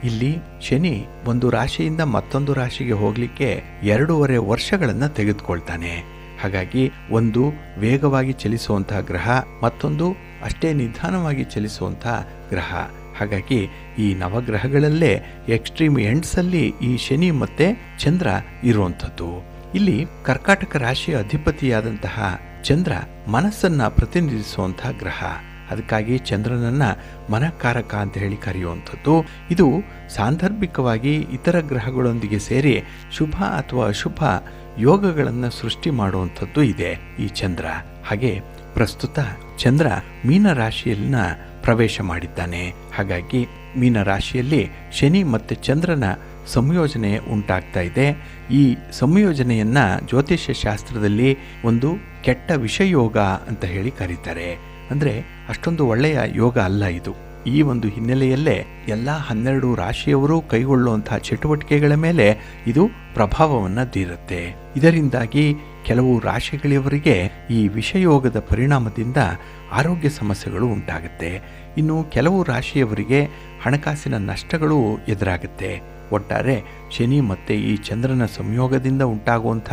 ಇಲ್ಲಿ ಶನಿ ಒಂದು ರಾಶಿಯಿಂದ ಮತ್ತೊಂದು ರಾಶಿಗೆ ಹೋಗಲಿಕ್ಕೆ 2.5 ವರ್ಷಗಳನ್ನು ತೆಗೆದುಕೊಳ್ತಾನೆ. ಹಾಗಾಗಿ ಒಂದು ವೇಗವಾಗಿ ಚಲಿಸುವಂತಹ ಗ್ರಹ, ಮತ್ತೊಂದು ಅಷ್ಟೇ ನಿಧಾನವಾಗಿ ಚಲಿಸುವಂಥ ಗ್ರಹ. ಹಾಗಾಗಿ ಈ ನವಗ್ರಹಗಳಲ್ಲೇ ಎಕ್ಸ್ಟ್ರೀಮ್ ಎಂಡ್ಸಲ್ಲಿ ಈ ಶನಿ ಮತ್ತು ಚಂದ್ರ ಇರುವಂಥದ್ದು. ಇಲ್ಲಿ ಕರ್ಕಾಟಕ ರಾಶಿಯ ಅಧಿಪತಿಯಾದಂತಹ ಚಂದ್ರ ಮನಸ್ಸನ್ನು ಪ್ರತಿನಿಧಿಸುವಂಥ ಗ್ರಹ. ಅದಕ್ಕಾಗಿ ಚಂದ್ರನನ್ನ ಮನಕಾರಕ ಅಂತ ಹೇಳಿ ಕರೆಯುವಂಥದ್ದು. ಇದು ಸಾಂದರ್ಭಿಕವಾಗಿ ಇತರ ಗ್ರಹಗಳೊಂದಿಗೆ ಸೇರಿ ಶುಭ ಅಥವಾ ಅಶುಭ ಯೋಗಗಳನ್ನು ಸೃಷ್ಟಿ ಮಾಡುವಂಥದ್ದು ಇದೆ ಈ ಚಂದ್ರ. ಹಾಗೆ ಪ್ರಸ್ತುತ ಚಂದ್ರ ಮೀನರಾಶಿಯಲ್ಲಿನ ಪ್ರವೇಶ ಮಾಡಿದ್ದಾನೆ. ಹಾಗಾಗಿ ಮೀನರಾಶಿಯಲ್ಲಿ ಶನಿ ಮತ್ತು ಚಂದ್ರನ ಸಂಯೋಜನೆ ಉಂಟಾಗ್ತಾ ಇದೆ. ಈ ಸಂಯೋಜನೆಯನ್ನು ಜ್ಯೋತಿಷ್ಯ ಶಾಸ್ತ್ರದಲ್ಲಿ ಒಂದು ಕೆಟ್ಟ ವಿಷಯೋಗ ಅಂತ ಹೇಳಿ ಕರೀತಾರೆ. ಅಂದರೆ ಅಷ್ಟೊಂದು ಒಳ್ಳೆಯ ಯೋಗ ಅಲ್ಲ ಇದು. ಈ ಒಂದು ಹಿನ್ನೆಲೆಯಲ್ಲೇ ಎಲ್ಲ 12 ರಾಶಿಯವರು ಕೈಗೊಳ್ಳುವಂತಹ ಚಟುವಟಿಕೆಗಳ ಮೇಲೆ ಇದು ಪ್ರಭಾವವನ್ನು ಬೀರುತ್ತೆ. ಇದರಿಂದಾಗಿ ಕೆಲವು ರಾಶಿಗಳವರಿಗೆ ಈ ವಿಷಯೋಗದ ಪರಿಣಾಮದಿಂದ ಆರೋಗ್ಯ ಸಮಸ್ಯೆಗಳು ಉಂಟಾಗುತ್ತೆ. ಇನ್ನು ಕೆಲವು ರಾಶಿಯವರಿಗೆ ಹಣಕಾಸಿನ ನಷ್ಟಗಳು ಎದುರಾಗುತ್ತೆ. ಒಟ್ಟಾರೆ ಶನಿ ಮತ್ತು ಈ ಚಂದ್ರನ ಸಂಯೋಗದಿಂದ ಉಂಟಾಗುವಂಥ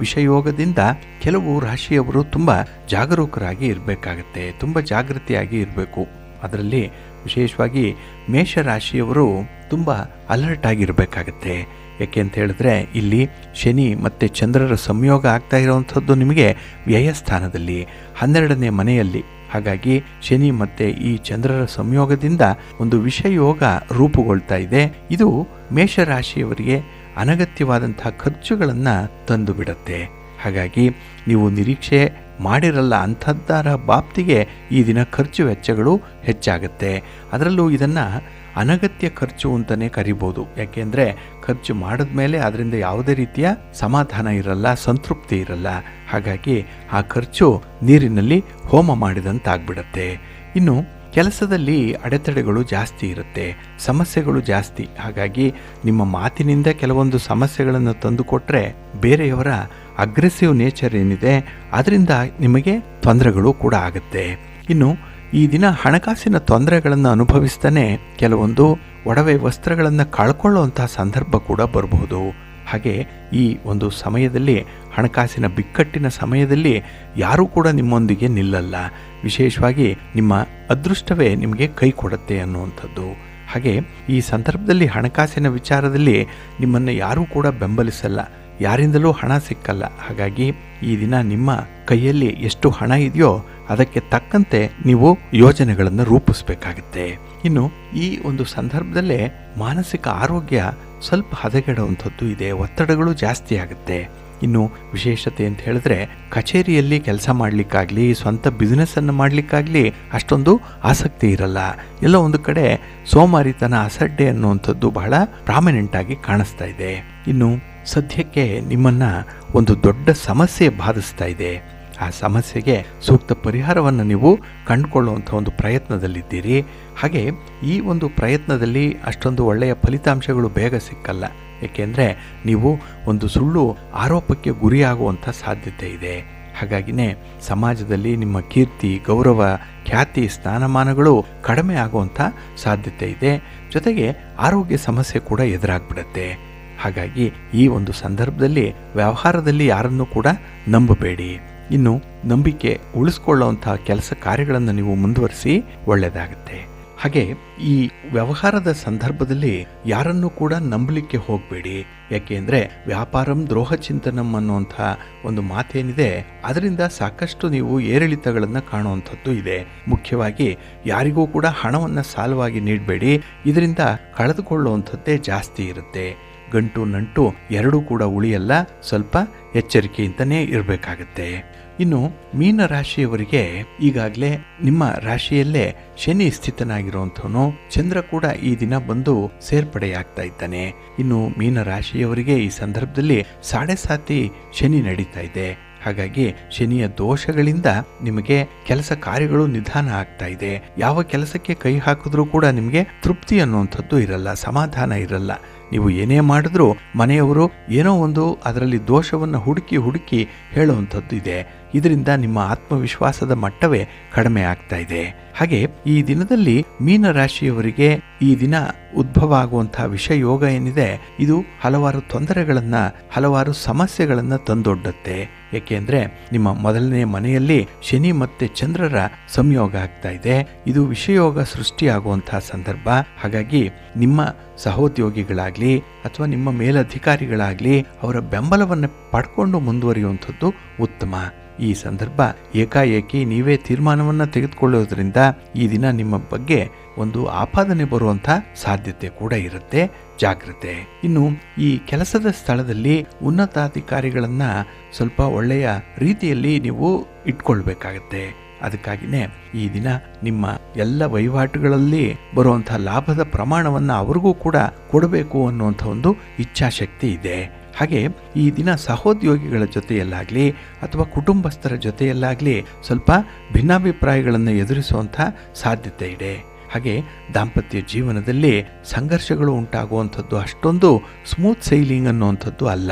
ವಿಷಯೋಗದಿಂದ ಕೆಲವು ರಾಶಿಯವರು ತುಂಬ ಜಾಗರೂಕರಾಗಿ ಇರಬೇಕಾಗತ್ತೆ, ತುಂಬ ಜಾಗೃತಿಯಾಗಿ ಇರಬೇಕು. ಅದರಲ್ಲಿ ವಿಶೇಷವಾಗಿ ಮೇಷರಾಶಿಯವರು ತುಂಬ ಅಲರ್ಟ್ ಆಗಿರಬೇಕಾಗತ್ತೆ. ಯಾಕೆ ಅಂತ ಹೇಳಿದ್ರೆ, ಇಲ್ಲಿ ಶನಿ ಮತ್ತು ಚಂದ್ರರ ಸಂಯೋಗ ಆಗ್ತಾ ಇರುವಂಥದ್ದು ನಿಮಗೆ ವ್ಯಯಸ್ಥಾನದಲ್ಲಿ 12ನೇ ಮನೆಯಲ್ಲಿ. ಹಾಗಾಗಿ ಶನಿ ಮತ್ತು ಈ ಚಂದ್ರರ ಸಂಯೋಗದಿಂದ ಒಂದು ವಿಷಯೋಗ ರೂಪುಗೊಳ್ತಾ ಇದೆ. ಇದು ಮೇಷರಾಶಿಯವರಿಗೆ ಅನಗತ್ಯವಾದಂತಹ ಖರ್ಚುಗಳನ್ನು ತಂದು ಬಿಡುತ್ತೆ. ಹಾಗಾಗಿ ನೀವು ನಿರೀಕ್ಷೆ ಮಾಡಿರಲ್ಲ ಅಂಥದ್ದರ ಬಾಪ್ತಿಗೆ ಈ ದಿನ ಖರ್ಚು ವೆಚ್ಚಗಳು ಹೆಚ್ಚಾಗುತ್ತೆ. ಅದರಲ್ಲೂ ಇದನ್ನು ಅನಗತ್ಯ ಖರ್ಚು ಅಂತಲೇ ಕರಿಬೋದು. ಯಾಕೆಂದರೆ ಖರ್ಚು ಮಾಡಿದ್ಮೇಲೆ ಅದರಿಂದ ಯಾವುದೇ ರೀತಿಯ ಸಮಾಧಾನ ಇರಲ್ಲ, ಸಂತೃಪ್ತಿ ಇರಲ್ಲ. ಹಾಗಾಗಿ ಆ ಖರ್ಚು ನೀರಿನಲ್ಲಿ ಹೋಮ ಮಾಡಿದಂತಾಗ್ಬಿಡತ್ತೆ. ಇನ್ನು ಕೆಲಸದಲ್ಲಿ ಅಡೆತಡೆಗಳು ಜಾಸ್ತಿ ಇರುತ್ತೆ, ಸಮಸ್ಯೆಗಳು ಜಾಸ್ತಿ. ಹಾಗಾಗಿ ನಿಮ್ಮ ಮಾತಿನಿಂದ ಕೆಲವೊಂದು ಸಮಸ್ಯೆಗಳನ್ನು ತಂದುಕೊಟ್ರೆ ಬೇರೆಯವರ ಅಗ್ರೆಸಿವ್ ನೇಚರ್ ಏನಿದೆ ಅದರಿಂದ ನಿಮಗೆ ತೊಂದರೆಗಳು ಕೂಡ ಆಗುತ್ತೆ. ಇನ್ನು ಈ ದಿನ ಹಣಕಾಸಿನ ತೊಂದರೆಗಳನ್ನು ಅನುಭವಿಸ್ತಾನೆ ಕೆಲವೊಂದು ಒಡವೆ ವಸ್ತ್ರಗಳನ್ನು ಕಳ್ಕೊಳ್ಳುವಂಥ ಸಂದರ್ಭ ಕೂಡ ಬರಬಹುದು. ಹಾಗೆ ಈ ಒಂದು ಸಮಯದಲ್ಲಿ, ಹಣಕಾಸಿನ ಬಿಕ್ಕಟ್ಟಿನ ಸಮಯದಲ್ಲಿ ಯಾರೂ ಕೂಡ ನಿಮ್ಮೊಂದಿಗೆ ನಿಲ್ಲಲ್ಲ. ವಿಶೇಷವಾಗಿ ನಿಮ್ಮ ಅದೃಷ್ಟವೇ ನಿಮಗೆ ಕೈ ಕೊಡುತ್ತೆ ಅನ್ನುವಂಥದ್ದು. ಹಾಗೆ ಈ ಸಂದರ್ಭದಲ್ಲಿ ಹಣಕಾಸಿನ ವಿಚಾರದಲ್ಲಿ ನಿಮ್ಮನ್ನು ಯಾರೂ ಕೂಡ ಬೆಂಬಲಿಸಲ್ಲ, ಯಾರಿಂದಲೂ ಹಣ ಸಿಕ್ಕಲ್ಲ. ಹಾಗಾಗಿ ಈ ದಿನ ನಿಮ್ಮ ಕೈಯಲ್ಲಿ ಎಷ್ಟು ಹಣ ಇದೆಯೋ ಅದಕ್ಕೆ ತಕ್ಕಂತೆ ನೀವು ಯೋಜನೆಗಳನ್ನು ರೂಪಿಸಬೇಕಾಗುತ್ತೆ. ಇನ್ನು ಈ ಒಂದು ಸಂದರ್ಭದಲ್ಲೇ ಮಾನಸಿಕ ಆರೋಗ್ಯ ಸ್ವಲ್ಪ ಹದಗೆಡುವಂಥದ್ದು ಇದೆ, ಒತ್ತಡಗಳು ಜಾಸ್ತಿ ಆಗುತ್ತೆ. ಇನ್ನು ವಿಶೇಷತೆ ಅಂತ ಹೇಳಿದ್ರೆ, ಕಚೇರಿಯಲ್ಲಿ ಕೆಲಸ ಮಾಡಲಿಕ್ಕಾಗಲಿ, ಸ್ವಂತ ಬಿಸ್ನೆಸ್ಸನ್ನು ಮಾಡಲಿಕ್ಕಾಗಲಿ ಅಷ್ಟೊಂದು ಆಸಕ್ತಿ ಇರಲ್ಲ. ಎಲ್ಲೋ ಒಂದು ಕಡೆ ಸೋಮಾರಿತನ, ಅಸಡ್ಡೆ ಅನ್ನುವಂಥದ್ದು ಬಹಳ ಪ್ರಾಮಿನೆಂಟ್ ಆಗಿ ಕಾಣಿಸ್ತಾ ಇದೆ. ಇನ್ನು ಸದ್ಯಕ್ಕೆ ನಿಮ್ಮನ್ನು ಒಂದು ದೊಡ್ಡ ಸಮಸ್ಯೆ ಬಾಧಿಸ್ತಾ ಇದೆ. ಆ ಸಮಸ್ಯೆಗೆ ಸೂಕ್ತ ಪರಿಹಾರವನ್ನು ನೀವು ಕಂಡುಕೊಳ್ಳುವಂಥ ಒಂದು ಪ್ರಯತ್ನದಲ್ಲಿದ್ದೀರಿ. ಹಾಗೆ ಈ ಒಂದು ಪ್ರಯತ್ನದಲ್ಲಿ ಅಷ್ಟೊಂದು ಒಳ್ಳೆಯ ಫಲಿತಾಂಶಗಳು ಬೇಗ ಸಿಕ್ಕಲ್ಲ. ಏಕೆಂದರೆ ನೀವು ಒಂದು ಸುಳ್ಳು ಆರೋಪಕ್ಕೆ ಗುರಿಯಾಗುವಂಥ ಸಾಧ್ಯತೆ ಇದೆ. ಹಾಗಾಗಿನೇ ಸಮಾಜದಲ್ಲಿ ನಿಮ್ಮ ಕೀರ್ತಿ, ಗೌರವ, ಖ್ಯಾತಿ, ಸ್ಥಾನಮಾನಗಳು ಕಡಿಮೆ ಆಗುವಂಥ ಸಾಧ್ಯತೆ ಇದೆ. ಜೊತೆಗೆ ಆರೋಗ್ಯ ಸಮಸ್ಯೆ ಕೂಡ ಎದುರಾಗ್ಬಿಡತ್ತೆ. ಹಾಗಾಗಿ ಈ ಒಂದು ಸಂದರ್ಭದಲ್ಲಿ ವ್ಯವಹಾರದಲ್ಲಿ ಯಾರನ್ನೂ ಕೂಡ ನಂಬಬೇಡಿ. ಇನ್ನು ನಂಬಿಕೆ ಉಳಿಸ್ಕೊಳ್ಳುವಂಥ ಕೆಲಸ ಕಾರ್ಯಗಳನ್ನು ನೀವು ಮುಂದುವರಿಸಿ ಒಳ್ಳೆಯದಾಗುತ್ತೆ. ಹಾಗೆ ಈ ವ್ಯವಹಾರದ ಸಂದರ್ಭದಲ್ಲಿ ಯಾರನ್ನೂ ಕೂಡ ನಂಬಲಿಕ್ಕೆ ಹೋಗಬೇಡಿ. ಯಾಕೆಂದ್ರೆ ವ್ಯಾಪಾರಂ ದ್ರೋಹ ಚಿಂತನಂ ಅನ್ನುವಂಥ ಒಂದು ಮಾತೇನಿದೆ, ಅದರಿಂದ ಸಾಕಷ್ಟು ನೀವು ಏರಿಳಿತಗಳನ್ನು ಕಾಣುವಂಥದ್ದು ಇದೆ. ಮುಖ್ಯವಾಗಿ ಯಾರಿಗೂ ಕೂಡ ಹಣವನ್ನು ಸಾಲವಾಗಿ ನೀಡಬೇಡಿ, ಇದರಿಂದ ಕಳೆದುಕೊಳ್ಳುವಂಥದ್ದೇ ಜಾಸ್ತಿ ಇರುತ್ತೆ. ಗಂಟು ನಂಟು ಎರಡೂ ಕೂಡ ಉಳಿಯಲ್ಲ, ಸ್ವಲ್ಪ ಎಚ್ಚರಿಕೆಯಿಂದನೇ ಇರಬೇಕಾಗತ್ತೆ. ಇನ್ನು ಮೀನ ರಾಶಿಯವರಿಗೆ ಈಗಾಗಲೇ ನಿಮ್ಮ ರಾಶಿಯಲ್ಲೇ ಶನಿ ಸ್ಥಿತನಾಗಿರುವಂಥವನು, ಚಂದ್ರ ಕೂಡ ಈ ದಿನ ಬಂದು ಸೇರ್ಪಡೆಯಾಗ್ತಾ ಇದ್ದಾನೆ. ಇನ್ನು ಮೀನ ರಾಶಿಯವರಿಗೆ ಈ ಸಂದರ್ಭದಲ್ಲಿ 7.5 ಶನಿ ನಡೀತಾ ಇದೆ. ಹಾಗಾಗಿ ಶನಿಯ ದೋಷಗಳಿಂದ ನಿಮಗೆ ಕೆಲಸ ಕಾರ್ಯಗಳು ನಿಧಾನ ಆಗ್ತಾ ಇದೆ. ಯಾವ ಕೆಲಸಕ್ಕೆ ಕೈ ಹಾಕಿದ್ರೂ ಕೂಡ ನಿಮಗೆ ತೃಪ್ತಿ ಅನ್ನುವಂಥದ್ದು ಇರಲ್ಲ, ಸಮಾಧಾನ ಇರಲ್ಲ. ನೀವು ಏನೇ ಮಾಡಿದ್ರೂ ಮನೆಯವರು ಏನೋ ಒಂದು ಅದರಲ್ಲಿ ದೋಷವನ್ನು ಹುಡುಕಿ ಹೇಳುವಂಥದ್ದು ಇದೆ. ಇದರಿಂದ ನಿಮ್ಮ ಆತ್ಮವಿಶ್ವಾಸದ ಮಟ್ಟವೇ ಕಡಿಮೆ ಆಗ್ತಾ ಇದೆ. ಹಾಗೆ ಈ ದಿನದಲ್ಲಿ ಮೀನ ರಾಶಿಯವರಿಗೆ ಈ ದಿನ ಉದ್ಭವ ಆಗುವಂತಹ ವಿಷಯ ಯೋಗ ಏನಿದೆ, ಇದು ಹಲವಾರು ತೊಂದರೆಗಳನ್ನ, ಹಲವಾರು ಸಮಸ್ಯೆಗಳನ್ನ ತಂದೊಡ್ಡುತ್ತೆ. ಏಕೆಂದ್ರೆ ನಿಮ್ಮ ಮೊದಲನೇ ಮನೆಯಲ್ಲಿ ಶನಿ ಮತ್ತೆ ಚಂದ್ರರ ಸಂಯೋಗ ಆಗ್ತಾ ಇದೆ. ಇದು ವಿಷಯೋಗ ಸೃಷ್ಟಿಯಾಗುವಂತಹ ಸಂದರ್ಭ. ಹಾಗಾಗಿ ನಿಮ್ಮ ಸಹೋದ್ಯೋಗಿಗಳಾಗ್ಲಿ ಅಥವಾ ನಿಮ್ಮ ಮೇಲಧಿಕಾರಿಗಳಾಗ್ಲಿ ಅವರ ಬೆಂಬಲವನ್ನು ಪಡ್ಕೊಂಡು ಮುಂದುವರಿಯುವಂಥದ್ದು ಉತ್ತಮ. ಈ ಸಂದರ್ಭ ಏಕಾಏಕಿ ನೀವೇ ತೀರ್ಮಾನವನ್ನ ತೆಗೆದುಕೊಳ್ಳೋದ್ರಿಂದ ಈ ದಿನ ನಿಮ್ಮ ಬಗ್ಗೆ ಒಂದು ಆಪಾದನೆ ಬರುವಂತ ಸಾಧ್ಯತೆ ಕೂಡ ಇರುತ್ತೆ. ಜಾಗ್ರತೆ. ಇನ್ನು ಈ ಕೆಲಸದ ಸ್ಥಳದಲ್ಲಿ ಉನ್ನತಾಧಿಕಾರಿಗಳನ್ನ ಸ್ವಲ್ಪ ಒಳ್ಳೆಯ ರೀತಿಯಲ್ಲಿ ನೀವು ಇಟ್ಕೊಳ್ಬೇಕಾಗತ್ತೆ. ಅದಕ್ಕಾಗಿನೇ ಈ ದಿನ ನಿಮ್ಮ ಎಲ್ಲ ವಹಿವಾಟುಗಳಲ್ಲಿ ಬರುವಂತಹ ಲಾಭದ ಪ್ರಮಾಣವನ್ನ ಅವ್ರಿಗೂ ಕೂಡ ಕೊಡಬೇಕು ಅನ್ನುವಂಥ ಒಂದು ಇಚ್ಛಾಶಕ್ತಿ ಇದೆ. ಹಾಗೆ ಈ ದಿನ ಸಹೋದ್ಯೋಗಿಗಳ ಜೊತೆಯಲ್ಲಾಗ್ಲಿ ಅಥವಾ ಕುಟುಂಬಸ್ಥರ ಜೊತೆಯಲ್ಲಾಗ್ಲಿ ಸ್ವಲ್ಪ ಭಿನ್ನಾಭಿಪ್ರಾಯಗಳನ್ನು ಎದುರಿಸುವಂಥ ಸಾಧ್ಯತೆ ಇದೆ. ಹಾಗೆ ದಾಂಪತ್ಯ ಜೀವನದಲ್ಲಿ ಸಂಘರ್ಷಗಳು ಉಂಟಾಗುವಂಥದ್ದು ಅಷ್ಟೊಂದು ಸ್ಮೂತ್ ಸೈಲಿಂಗ್ ಅನ್ನುವಂಥದ್ದು ಅಲ್ಲ.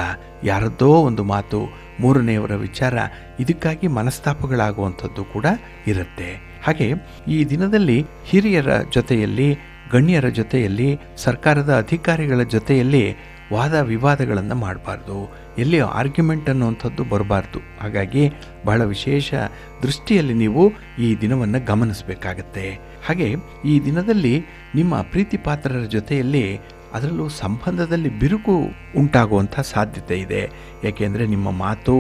ಯಾರದ್ದೋ ಒಂದು ಮಾತು, ಮೂರನೆಯವರ ವಿಚಾರ, ಇದಕ್ಕಾಗಿ ಮನಸ್ತಾಪಗಳಾಗುವಂಥದ್ದು ಕೂಡ ಇರುತ್ತೆ. ಹಾಗೆ ಈ ದಿನದಲ್ಲಿ ಹಿರಿಯರ ಜೊತೆಯಲ್ಲಿ, ಗಣ್ಯರ ಜೊತೆಯಲ್ಲಿ, ಸರ್ಕಾರದ ಅಧಿಕಾರಿಗಳ ಜೊತೆಯಲ್ಲಿ ವಾದ ವಿವಾದಗಳನ್ನು ಮಾಡಬಾರ್ದು. ಎಲ್ಲಿ ಆರ್ಗ್ಯುಮೆಂಟ್ ಅನ್ನುವಂಥದ್ದು ಬರಬಾರ್ದು. ಹಾಗಾಗಿ ಬಹಳ ವಿಶೇಷ ದೃಷ್ಟಿಯಲ್ಲಿ ನೀವು ಈ ದಿನವನ್ನು ಗಮನಿಸಬೇಕಾಗತ್ತೆ. ಹಾಗೆ ಈ ದಿನದಲ್ಲಿ ನಿಮ್ಮ ಪ್ರೀತಿ ಪಾತ್ರರ ಜೊತೆಯಲ್ಲಿ, ಅದರಲ್ಲೂ ಸಂಬಂಧದಲ್ಲಿ ಬಿರುಕು ಉಂಟಾಗುವಂಥ ಸಾಧ್ಯತೆ ಇದೆ. ಏಕೆಂದರೆ ನಿಮ್ಮ ಮಾತು,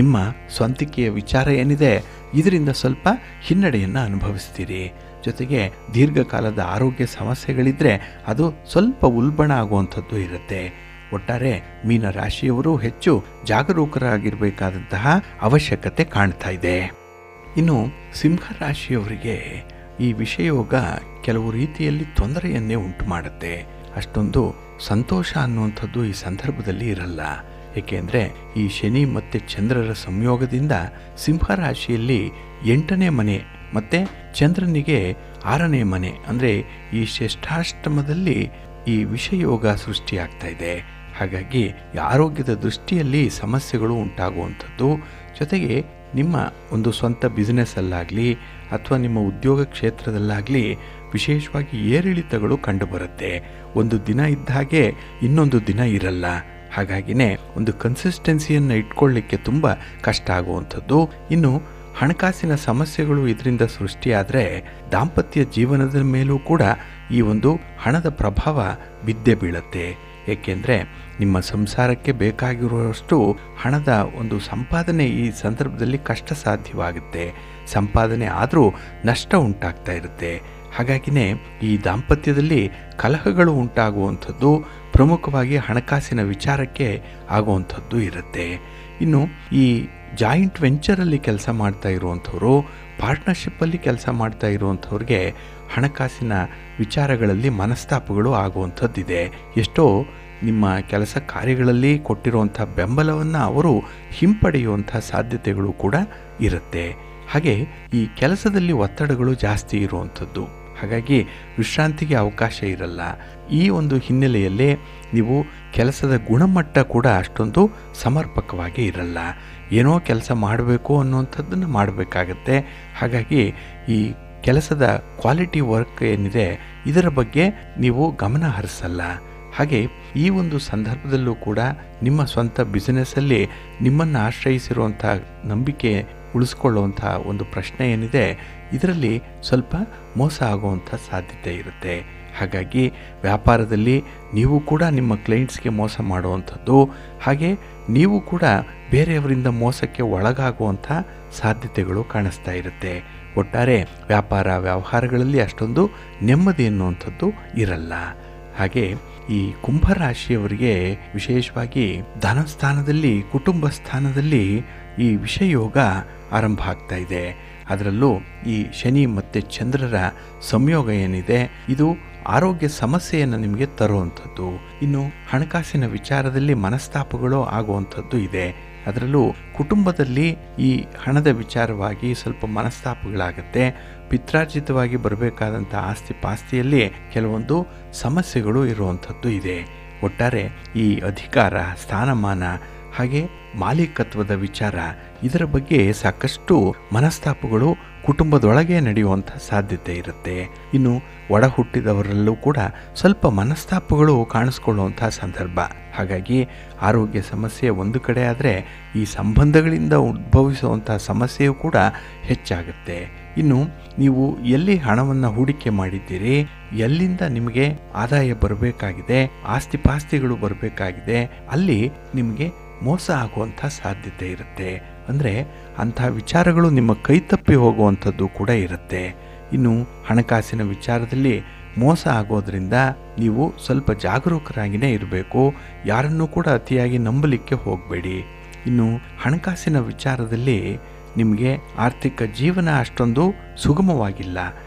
ನಿಮ್ಮ ಸ್ವಂತಿಕೆಯ ವಿಚಾರ ಏನಿದೆ, ಇದರಿಂದ ಸ್ವಲ್ಪ ಹಿನ್ನಡೆಯನ್ನು ಅನುಭವಿಸ್ತೀರಿ. ಜೊತೆಗೆ ದೀರ್ಘಕಾಲದ ಆರೋಗ್ಯ ಸಮಸ್ಯೆಗಳಿದ್ರೆ ಅದು ಸ್ವಲ್ಪ ಉಲ್ಬಣ ಆಗುವಂಥದ್ದು ಇರುತ್ತೆ. ಒಟ್ಟಾರೆ ಮೀನ ರಾಶಿಯವರು ಹೆಚ್ಚು ಜಾಗರೂಕರಾಗಿರಬೇಕಾದಂತಹ ಅವಶ್ಯಕತೆ ಕಾಣ್ತಾ ಇದೆ. ಇನ್ನು ಸಿಂಹ ರಾಶಿಯವರಿಗೆ ಈ ವಿಷಯೋಗ ಕೆಲವು ರೀತಿಯಲ್ಲಿ ತೊಂದರೆಯನ್ನೇ ಉಂಟು ಮಾಡುತ್ತೆ. ಅಷ್ಟೊಂದು ಸಂತೋಷ ಅನ್ನುವಂಥದ್ದು ಈ ಸಂದರ್ಭದಲ್ಲಿ ಇರಲ್ಲ. ಏಕೆಂದರೆ ಈ ಶನಿ ಮತ್ತು ಚಂದ್ರರ ಸಂಯೋಗದಿಂದ ಸಿಂಹ ರಾಶಿಯಲ್ಲಿ 8ನೇ ಮನೆ ಮತ್ತು ಚಂದ್ರನಿಗೆ 6ನೇ ಮನೆ ಅಂದರೆ ಈ ಷಷ್ಠಾಷ್ಟಮದಲ್ಲಿ ಈ ವಿಷಯೋಗ ಸೃಷ್ಟಿಯಾಗ್ತಾ ಇದೆ. ಹಾಗಾಗಿ ಆರೋಗ್ಯದ ದೃಷ್ಟಿಯಲ್ಲಿ ಸಮಸ್ಯೆಗಳು ಉಂಟಾಗುವಂಥದ್ದು, ಜೊತೆಗೆ ನಿಮ್ಮ ಒಂದು ಸ್ವಂತ ಬಿಸ್ನೆಸ್ಸಲ್ಲಾಗಲಿ ಅಥವಾ ನಿಮ್ಮ ಉದ್ಯೋಗ ಕ್ಷೇತ್ರದಲ್ಲಾಗಲಿ ವಿಶೇಷವಾಗಿ ಏರಿಳಿತಗಳು ಕಂಡುಬರುತ್ತೆ. ಒಂದು ದಿನ ಇದ್ದ ಹಾಗೆ ಇನ್ನೊಂದು ದಿನ ಇರಲ್ಲ. ಹಾಗಾಗಿನೇ ಒಂದು ಕನ್ಸಿಸ್ಟೆನ್ಸಿಯನ್ನು ಇಟ್ಕೊಳ್ಳಿಕ್ಕೆ ತುಂಬ ಕಷ್ಟ ಆಗುವಂಥದ್ದು. ಇನ್ನು ಹಣಕಾಸಿನ ಸಮಸ್ಯೆಗಳು ಇದರಿಂದ ಸೃಷ್ಟಿಯಾದರೆ ದಾಂಪತ್ಯ ಜೀವನದ ಮೇಲೂ ಕೂಡ ಈ ಒಂದು ಹಣದ ಪ್ರಭಾವ ಬಿದ್ದೇ ಬೀಳುತ್ತೆ. ಏಕೆಂದರೆ ನಿಮ್ಮ ಸಂಸಾರಕ್ಕೆ ಬೇಕಾಗಿರುವಷ್ಟು ಹಣದ ಒಂದು ಸಂಪಾದನೆ ಈ ಸಂದರ್ಭದಲ್ಲಿ ಕಷ್ಟ ಸಾಧ್ಯವಾಗುತ್ತೆ. ಸಂಪಾದನೆ ಆದರೂ ನಷ್ಟ ಉಂಟಾಗ್ತಾ ಇರುತ್ತೆ. ಹಾಗಾಗಿನೇ ಈ ದಾಂಪತ್ಯದಲ್ಲಿ ಕಲಹಗಳು ಉಂಟಾಗುವಂಥದ್ದು ಪ್ರಮುಖವಾಗಿ ಹಣಕಾಸಿನ ವಿಚಾರಕ್ಕೆ ಆಗುವಂಥದ್ದು ಇರುತ್ತೆ. ಇನ್ನು ಈ ಜಾಯಿಂಟ್ ವೆಂಚರಲ್ಲಿ ಕೆಲಸ ಮಾಡ್ತಾ ಇರುವಂಥವ್ರು, ಪಾರ್ಟ್ನರ್ಶಿಪ್ಪಲ್ಲಿ ಕೆಲಸ ಮಾಡ್ತಾ ಇರುವಂಥವ್ರಿಗೆ ಹಣಕಾಸಿನ ವಿಚಾರಗಳಲ್ಲಿ ಮನಸ್ತಾಪಗಳು ಆಗುವಂಥದ್ದಿದೆ. ಎಷ್ಟೋ ನಿಮ್ಮ ಕೆಲಸ ಕಾರ್ಯಗಳಲ್ಲಿ ಕೊಟ್ಟಿರುವಂಥ ಬೆಂಬಲವನ್ನು ಅವರು ಹಿಂಪಡೆಯುವಂಥ ಸಾಧ್ಯತೆಗಳು ಕೂಡ ಇರುತ್ತೆ. ಹಾಗೆ ಈ ಕೆಲಸದಲ್ಲಿ ಒತ್ತಡಗಳು ಜಾಸ್ತಿ ಇರುವಂಥದ್ದು. ಹಾಗಾಗಿ ವಿಶ್ರಾಂತಿಗೆ ಅವಕಾಶ ಇರಲ್ಲ. ಈ ಒಂದು ಹಿನ್ನೆಲೆಯಲ್ಲಿ ನೀವು ಕೆಲಸದ ಗುಣಮಟ್ಟ ಕೂಡ ಅಷ್ಟೊಂದು ಸಮರ್ಪಕವಾಗಿ ಇರಲ್ಲ. ಏನೋ ಕೆಲಸ ಮಾಡಬೇಕು ಅನ್ನುವಂಥದ್ದನ್ನು ಮಾಡಬೇಕಾಗತ್ತೆ. ಹಾಗಾಗಿ ಈ ಕೆಲಸದ ಕ್ವಾಲಿಟಿ ವರ್ಕ್ ಏನಿದೆ ಇದರ ಬಗ್ಗೆ ನೀವು ಗಮನ ಹರಿಸಲ್ಲ. ಹಾಗೆ ಈ ಒಂದು ಸಂದರ್ಭದಲ್ಲೂ ಕೂಡ ನಿಮ್ಮ ಸ್ವಂತ ಬಿಸ್ನೆಸ್ಸಲ್ಲಿ ನಿಮ್ಮನ್ನು ಆಶ್ರಯಿಸಿರುವಂಥ ನಂಬಿಕೆ ಉಳಿಸ್ಕೊಳ್ಳುವಂಥ ಒಂದು ಪ್ರಶ್ನೆ ಏನಿದೆ, ಇದರಲ್ಲಿ ಸ್ವಲ್ಪ ಮೋಸ ಆಗುವಂಥ ಸಾಧ್ಯತೆ ಇರುತ್ತೆ. ಹಾಗಾಗಿ ವ್ಯಾಪಾರದಲ್ಲಿ ನೀವು ಕೂಡ ನಿಮ್ಮ ಕ್ಲೈಂಟ್ಸ್ಗೆ ಮೋಸ ಮಾಡುವಂಥದ್ದು, ಹಾಗೆ ನೀವು ಕೂಡ ಬೇರೆಯವರಿಂದ ಮೋಸಕ್ಕೆ ಒಳಗಾಗುವಂಥ ಸಾಧ್ಯತೆಗಳು ಕಾಣಿಸ್ತಾ ಇರುತ್ತೆ. ಒಟ್ಟಾರೆ ವ್ಯಾಪಾರ ವ್ಯವಹಾರಗಳಲ್ಲಿ ಅಷ್ಟೊಂದು ನೆಮ್ಮದಿ ಅನ್ನುವಂಥದ್ದು ಇರಲ್ಲ. ಹಾಗೆ ಈ ಕುಂಭರಾಶಿಯವರಿಗೆ ವಿಶೇಷವಾಗಿ ಧನಸ್ಥಾನದಲ್ಲಿ, ಕುಟುಂಬ ಸ್ಥಾನದಲ್ಲಿ ಈ ವಿಷಯೋಗ ಆರಂಭ ಆಗ್ತಾ ಇದೆ. ಅದರಲ್ಲೂ ಈ ಶನಿ ಮತ್ತು ಚಂದ್ರರ ಸಂಯೋಗ ಏನಿದೆ, ಇದು ಆರೋಗ್ಯ ಸಮಸ್ಯೆಯನ್ನು ನಿಮಗೆ ತರುವಂಥದ್ದು. ಇನ್ನು ಹಣಕಾಸಿನ ವಿಚಾರದಲ್ಲಿ ಮನಸ್ತಾಪಗಳು ಆಗುವಂಥದ್ದು ಇದೆ. ಅದರಲ್ಲೂ ಕುಟುಂಬದಲ್ಲಿ ಈ ಹಣದ ವಿಚಾರವಾಗಿ ಸ್ವಲ್ಪ ಮನಸ್ತಾಪಗಳಾಗುತ್ತೆ. ಪಿತ್ರಾರ್ಜಿತವಾಗಿ ಬರಬೇಕಾದಂಥ ಆಸ್ತಿ ಪಾಸ್ತಿಯಲ್ಲಿ ಕೆಲವೊಂದು ಸಮಸ್ಯೆಗಳು ಇರುವಂಥದ್ದು ಇದೆ. ಒಟ್ಟಾರೆ ಈ ಅಧಿಕಾರ, ಸ್ಥಾನಮಾನ, ಹಾಗೆ ಮಾಲೀಕತ್ವದ ವಿಚಾರ, ಇದರ ಬಗ್ಗೆ ಸಾಕಷ್ಟು ಮನಸ್ತಾಪಗಳು ಕುಟುಂಬದೊಳಗೆ ನಡೆಯುವಂಥ ಸಾಧ್ಯತೆ ಇರುತ್ತೆ. ಇನ್ನು ಒಡ ಹುಟ್ಟಿದವರಲ್ಲೂ ಕೂಡ ಸ್ವಲ್ಪ ಮನಸ್ತಾಪಗಳು ಕಾಣಿಸ್ಕೊಳ್ಳುವಂಥ ಸಂದರ್ಭ. ಹಾಗಾಗಿ ಆರೋಗ್ಯ ಸಮಸ್ಯೆ ಒಂದು ಕಡೆ ಆದರೆ, ಈ ಸಂಬಂಧಗಳಿಂದ ಉದ್ಭವಿಸುವಂಥ ಸಮಸ್ಯೆಯೂ ಕೂಡ ಹೆಚ್ಚಾಗುತ್ತೆ. ಇನ್ನು ನೀವು ಎಲ್ಲಿ ಹಣವನ್ನು ಹೂಡಿಕೆ ಮಾಡಿದ್ದೀರಿ, ಎಲ್ಲಿಂದ ನಿಮಗೆ ಆದಾಯ ಬರಬೇಕಾಗಿದೆ, ಆಸ್ತಿ ಪಾಸ್ತಿಗಳು ಬರಬೇಕಾಗಿದೆ, ಅಲ್ಲಿ ನಿಮಗೆ ಮೋಸ ಆಗುವಂಥ ಸಾಧ್ಯತೆ ಇರುತ್ತೆ. ಅಂದರೆ ಅಂಥ ವಿಚಾರಗಳು ನಿಮ್ಮ ಕೈ ತಪ್ಪಿ ಹೋಗುವಂಥದ್ದು ಕೂಡ ಇರುತ್ತೆ. ಇನ್ನು ಹಣಕಾಸಿನ ವಿಚಾರದಲ್ಲಿ ಮೋಸ ಆಗೋದ್ರಿಂದ ನೀವು ಸ್ವಲ್ಪ ಜಾಗರೂಕರಾಗಿಯೇ ಇರಬೇಕು. ಯಾರನ್ನೂ ಕೂಡ ಅತಿಯಾಗಿ ನಂಬಲಿಕ್ಕೆ ಹೋಗಬೇಡಿ. ಇನ್ನು ಹಣಕಾಸಿನ ವಿಚಾರದಲ್ಲಿ ನಿಮಗೆ ಆರ್ಥಿಕ ಜೀವನ ಅಷ್ಟೊಂದು ಸುಗಮವಾಗಿಲ್ಲ.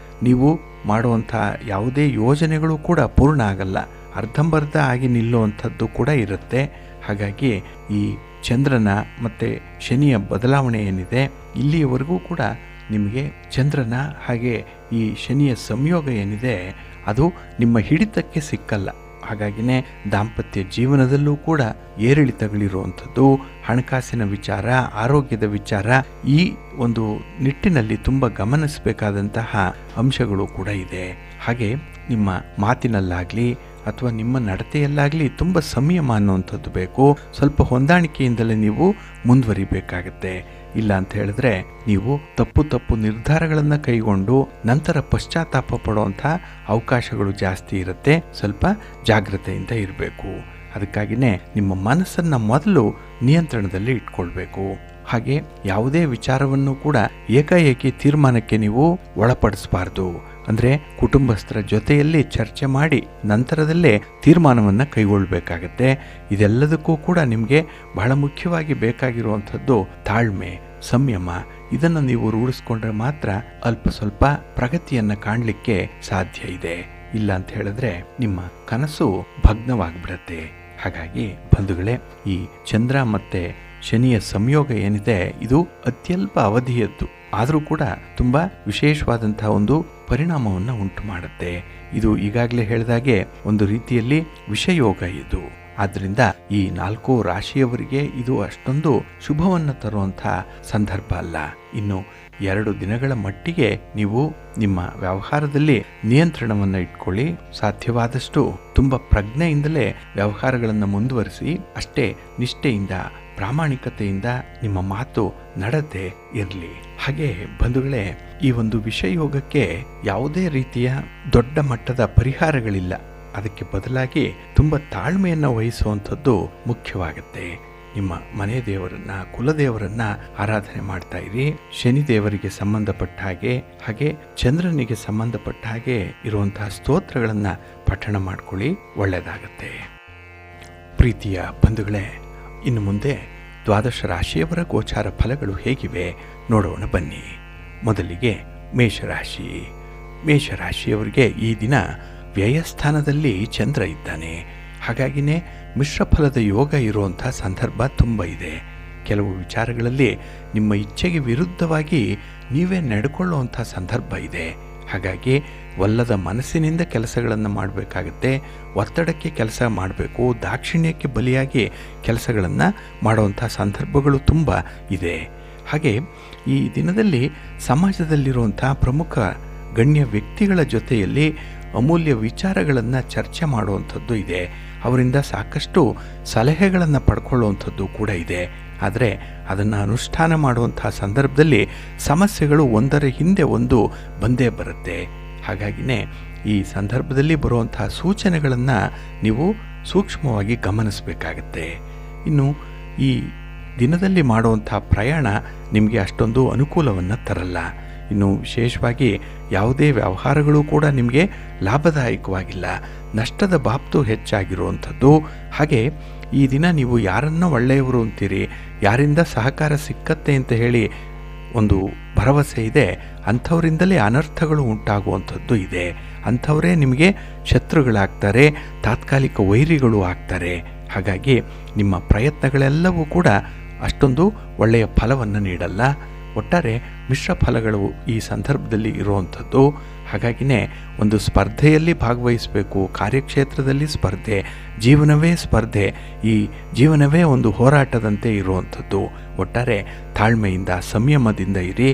ನೀವು ಮಾಡುವಂಥ ಯಾವುದೇ ಯೋಜನೆಗಳು ಕೂಡ ಪೂರ್ಣ ಆಗಲ್ಲ, ಅರ್ಧಂಬರ್ಧ ಆಗಿ ನಿಲ್ಲುವಂಥದ್ದು ಕೂಡ ಇರುತ್ತೆ. ಹಾಗಾಗಿ ಈ ಚಂದ್ರನ ಮತ್ತು ಶನಿಯ ಬದಲಾವಣೆ ಏನಿದೆ, ಇಲ್ಲಿಯವರೆಗೂ ಕೂಡ ನಿಮಗೆ ಚಂದ್ರನ ಹಾಗೆ ಈ ಶನಿಯ ಸಂಯೋಗ ಏನಿದೆ ಅದು ನಿಮ್ಮ ಹಿಡಿತಕ್ಕೆ ಸಿಕ್ಕಲ್ಲ. ಹಾಗಾಗಿನೇ ದಾಂಪತ್ಯ ಜೀವನದಲ್ಲೂ ಕೂಡ ಏರಿಳಿತಗಳಿರುವಂಥದ್ದು, ಹಣಕಾಸಿನ ವಿಚಾರ, ಆರೋಗ್ಯದ ವಿಚಾರ, ಈ ಒಂದು ನಿಟ್ಟಿನಲ್ಲಿ ತುಂಬ ಗಮನಿಸಬೇಕಾದಂತಹ ಅಂಶಗಳು ಕೂಡ ಇದೆ. ಹಾಗೆ ನಿಮ್ಮ ಮಾತಿನಲ್ಲಾಗಲಿ ಅಥವಾ ನಿಮ್ಮ ನಡತೆಯಲ್ಲಾಗಲಿ ತುಂಬ ಸಂಯಮ ಅನ್ನುವಂಥದ್ದು ಬೇಕು. ಸ್ವಲ್ಪ ಹೊಂದಾಣಿಕೆಯಿಂದಲೇ ನೀವು ಮುಂದುವರಿಬೇಕಾಗತ್ತೆ. ಇಲ್ಲ ಅಂತ ಹೇಳಿದ್ರೆ ನೀವು ತಪ್ಪು ನಿರ್ಧಾರಗಳನ್ನು ಕೈಗೊಂಡು ನಂತರ ಪಶ್ಚಾತ್ತಾಪ ಪಡುವಂಥ ಅವಕಾಶಗಳು ಜಾಸ್ತಿ ಇರುತ್ತೆ. ಸ್ವಲ್ಪ ಜಾಗ್ರತೆಯಿಂದ ಇರಬೇಕು. ಅದಕ್ಕಾಗಿಯೇ ನಿಮ್ಮ ಮನಸ್ಸನ್ನು ಮೊದಲು ನಿಯಂತ್ರಣದಲ್ಲಿ ಇಟ್ಕೊಳ್ಬೇಕು. ಹಾಗೆ ಯಾವುದೇ ವಿಚಾರವನ್ನು ಕೂಡ ಏಕಾಏಕಿ ತೀರ್ಮಾನಕ್ಕೆ ನೀವು ಒಳಪಡಿಸಬಾರ್ದು. ಅಂದರೆ ಕುಟುಂಬಸ್ಥರ ಜೊತೆಯಲ್ಲಿ ಚರ್ಚೆ ಮಾಡಿ ನಂತರದಲ್ಲೇ ತೀರ್ಮಾನವನ್ನು ಕೈಗೊಳ್ಳಬೇಕಾಗತ್ತೆ. ಇದೆಲ್ಲದಕ್ಕೂ ಕೂಡ ನಿಮಗೆ ಬಹಳ ಮುಖ್ಯವಾಗಿ ಬೇಕಾಗಿರುವಂಥದ್ದು ತಾಳ್ಮೆ, ಸಂಯಮ. ಇದನ್ನು ನೀವು ರೂಢಿಸ್ಕೊಂಡ್ರೆ ಮಾತ್ರ ಅಲ್ಪ ಸ್ವಲ್ಪ ಪ್ರಗತಿಯನ್ನು ಕಾಣಲಿಕ್ಕೆ ಸಾಧ್ಯ ಇದೆ. ಇಲ್ಲ ಅಂತ ಹೇಳಿದ್ರೆ ನಿಮ್ಮ ಕನಸು ಭಗ್ನವಾಗಿಬಿಡತ್ತೆ. ಹಾಗಾಗಿ ಬಂಧುಗಳೇ, ಈ ಚಂದ್ರ ಮತ್ತೆ ಶನಿಯ ಸಂಯೋಗ ಏನಿದೆ ಇದು ಅತ್ಯಲ್ಪ ಅವಧಿಯದ್ದು, ಆದರೂ ಕೂಡ ತುಂಬ ವಿಶೇಷವಾದಂತಹ ಒಂದು ಪರಿಣಾಮವನ್ನು ಉಂಟು ಮಾಡುತ್ತೆ. ಇದು ಈಗಾಗಲೇ ಹೇಳಿದಾಗೆ ಒಂದು ರೀತಿಯಲ್ಲಿ ವಿಷಯೋಗ ಇದು. ಆದ್ದರಿಂದ ಈ 4 ರಾಶಿಯವರಿಗೆ ಇದು ಅಷ್ಟೊಂದು ಶುಭವನ್ನು ತರುವಂಥ ಸಂದರ್ಭ ಅಲ್ಲ. ಇನ್ನು 2 ದಿನಗಳ ಮಟ್ಟಿಗೆ ನೀವು ನಿಮ್ಮ ವ್ಯವಹಾರದಲ್ಲಿ ನಿಯಂತ್ರಣವನ್ನು ಇಟ್ಕೊಳ್ಳಿ. ಸಾಧ್ಯವಾದಷ್ಟು ತುಂಬ ಪ್ರಜ್ಞೆಯಿಂದಲೇ ವ್ಯವಹಾರಗಳನ್ನು ಮುಂದುವರಿಸಿ, ಅಷ್ಟೇ ನಿಷ್ಠೆಯಿಂದ ಪ್ರಾಮಾಣಿಕತೆಯಿಂದ ನಿಮ್ಮ ಮಾತು ನಡತೆ ಇರಲಿ. ಹಾಗೆ ಬಂಧುಗಳೇ, ಈ ಒಂದು ವಿಷಯೋಗಕ್ಕೆ ಯಾವುದೇ ರೀತಿಯ ದೊಡ್ಡ ಮಟ್ಟದ ಪರಿಹಾರಗಳಿಲ್ಲ. ಅದಕ್ಕೆ ಬದಲಾಗಿ ತುಂಬ ತಾಳ್ಮೆಯನ್ನು ವಹಿಸುವಂಥದ್ದು ಮುಖ್ಯವಾಗುತ್ತೆ. ನಿಮ್ಮ ಮನೆ ದೇವರನ್ನ, ಕುಲದೇವರನ್ನ ಆರಾಧನೆ ಮಾಡ್ತಾ ಇರಿ. ಶನಿದೇವರಿಗೆ ಸಂಬಂಧಪಟ್ಟ ಹಾಗೆ ಚಂದ್ರನಿಗೆ ಸಂಬಂಧಪಟ್ಟ ಹಾಗೆ ಇರುವಂತಹ ಸ್ತೋತ್ರಗಳನ್ನ ಪಠಣ ಮಾಡ್ಕೊಳ್ಳಿ, ಒಳ್ಳೆಯದಾಗತ್ತೆ. ಪ್ರೀತಿಯ ಬಂಧುಗಳೇ, ಇನ್ನು ಮುಂದೆ 12 ರಾಶಿಯವರ ಗೋಚಾರ ಫಲಗಳು ಹೇಗಿವೆ ನೋಡೋಣ ಬನ್ನಿ. ಮೊದಲಿಗೆ ಮೇಷರಾಶಿ. ಮೇಷರಾಶಿಯವರಿಗೆ ಈ ದಿನ ವ್ಯಯಸ್ಥಾನದಲ್ಲಿ ಚಂದ್ರ ಇದ್ದಾನೆ. ಹಾಗಾಗಿನೇ ಮಿಶ್ರ ಫಲದ ಯೋಗ ಇರುವಂಥ ಸಂದರ್ಭ ತುಂಬ ಇದೆ. ಕೆಲವು ವಿಚಾರಗಳಲ್ಲಿ ನಿಮ್ಮ ಇಚ್ಛೆಗೆ ವಿರುದ್ಧವಾಗಿ ನೀವೇ ನಡೆಕೊಳ್ಳುವಂಥ ಸಂದರ್ಭ ಇದೆ. ಹಾಗಾಗಿ ಒಲ್ಲದ ಮನಸ್ಸಿನಿಂದ ಕೆಲಸಗಳನ್ನು ಮಾಡಬೇಕಾಗತ್ತೆ. ಒತ್ತಡಕ್ಕೆ ಕೆಲಸ ಮಾಡಬೇಕು, ದಾಕ್ಷಿಣ್ಯಕ್ಕೆ ಬಲಿಯಾಗಿ ಕೆಲಸಗಳನ್ನು ಮಾಡುವಂಥ ಸಂದರ್ಭಗಳು ತುಂಬ ಇದೆ. ಹಾಗೆ ಈ ದಿನದಲ್ಲಿ ಸಮಾಜದಲ್ಲಿರುವಂಥ ಪ್ರಮುಖ ಗಣ್ಯ ವ್ಯಕ್ತಿಗಳ ಜೊತೆಯಲ್ಲಿ ಅಮೂಲ್ಯ ವಿಚಾರಗಳನ್ನು ಚರ್ಚೆ ಮಾಡುವಂಥದ್ದು ಇದೆ. ಅವರಿಂದ ಸಾಕಷ್ಟು ಸಲಹೆಗಳನ್ನು ಪಡ್ಕೊಳ್ಳುವಂಥದ್ದು ಕೂಡ ಇದೆ. ಆದರೆ ಅದನ್ನು ಅನುಷ್ಠಾನ ಮಾಡುವಂತಹ ಸಂದರ್ಭದಲ್ಲಿ ಸಮಸ್ಯೆಗಳು ಒಂದರ ಹಿಂದೆ ಒಂದು ಬಂದೇ ಬರುತ್ತೆ. ಹಾಗಾಗಿನೇ ಈ ಸಂದರ್ಭದಲ್ಲಿ ಬರುವಂತಹ ಸೂಚನೆಗಳನ್ನು ನೀವು ಸೂಕ್ಷ್ಮವಾಗಿ ಗಮನಿಸಬೇಕಾಗತ್ತೆ. ಇನ್ನು ಈ ದಿನದಲ್ಲಿ ಮಾಡುವಂಥ ಪ್ರಯಾಣ ನಿಮಗೆ ಅಷ್ಟೊಂದು ಅನುಕೂಲವನ್ನು ತರಲ್ಲ. ಇನ್ನು ವಿಶೇಷವಾಗಿ ಯಾವುದೇ ವ್ಯವಹಾರಗಳು ಕೂಡ ನಿಮಗೆ ಲಾಭದಾಯಕವಾಗಿಲ್ಲ, ನಷ್ಟದ ಬಾಬ್ತು ಹೆಚ್ಚಾಗಿರುವಂಥದ್ದು. ಹಾಗೆ ಈ ದಿನ ನೀವು ಯಾರನ್ನ ಒಳ್ಳೆಯವರು ಅಂತೀರಿ, ಯಾರಿಂದ ಸಹಕಾರ ಸಿಕ್ಕತ್ತೆ ಅಂತ ಹೇಳಿ ಒಂದು ಭರವಸೆ ಇದೆ, ಅಂಥವರಿಂದಲೇ ಅನರ್ಥಗಳು ಉಂಟಾಗುವಂಥದ್ದು ಇದೆ. ಅಂಥವರೇ ನಿಮಗೆ ಶತ್ರುಗಳಾಗ್ತಾರೆ, ತಾತ್ಕಾಲಿಕ ವೈರಿಗಳು ಆಗ್ತಾರೆ. ಹಾಗಾಗಿ ನಿಮ್ಮ ಪ್ರಯತ್ನಗಳೆಲ್ಲವೂ ಕೂಡ ಅಷ್ಟೊಂದು ಒಳ್ಳೆಯ ಫಲವನ್ನು ನೀಡಲ್ಲ. ಒಟ್ಟಾರೆ ಮಿಶ್ರ ಫಲಗಳು ಈ ಸಂದರ್ಭದಲ್ಲಿ ಇರುವಂಥದ್ದು. ಹಾಗಾಗಿನೇ ಒಂದು ಸ್ಪರ್ಧೆಯಲ್ಲಿ ಭಾಗವಹಿಸಬೇಕು, ಕಾರ್ಯಕ್ಷೇತ್ರದಲ್ಲಿ ಸ್ಪರ್ಧೆ, ಜೀವನವೇ ಸ್ಪರ್ಧೆ, ಈ ಜೀವನವೇ ಒಂದು ಹೋರಾಟದಂತೆ ಇರುವಂಥದ್ದು. ಒಟ್ಟಾರೆ ತಾಳ್ಮೆಯಿಂದ ಸಂಯಮದಿಂದ ಇರಿ,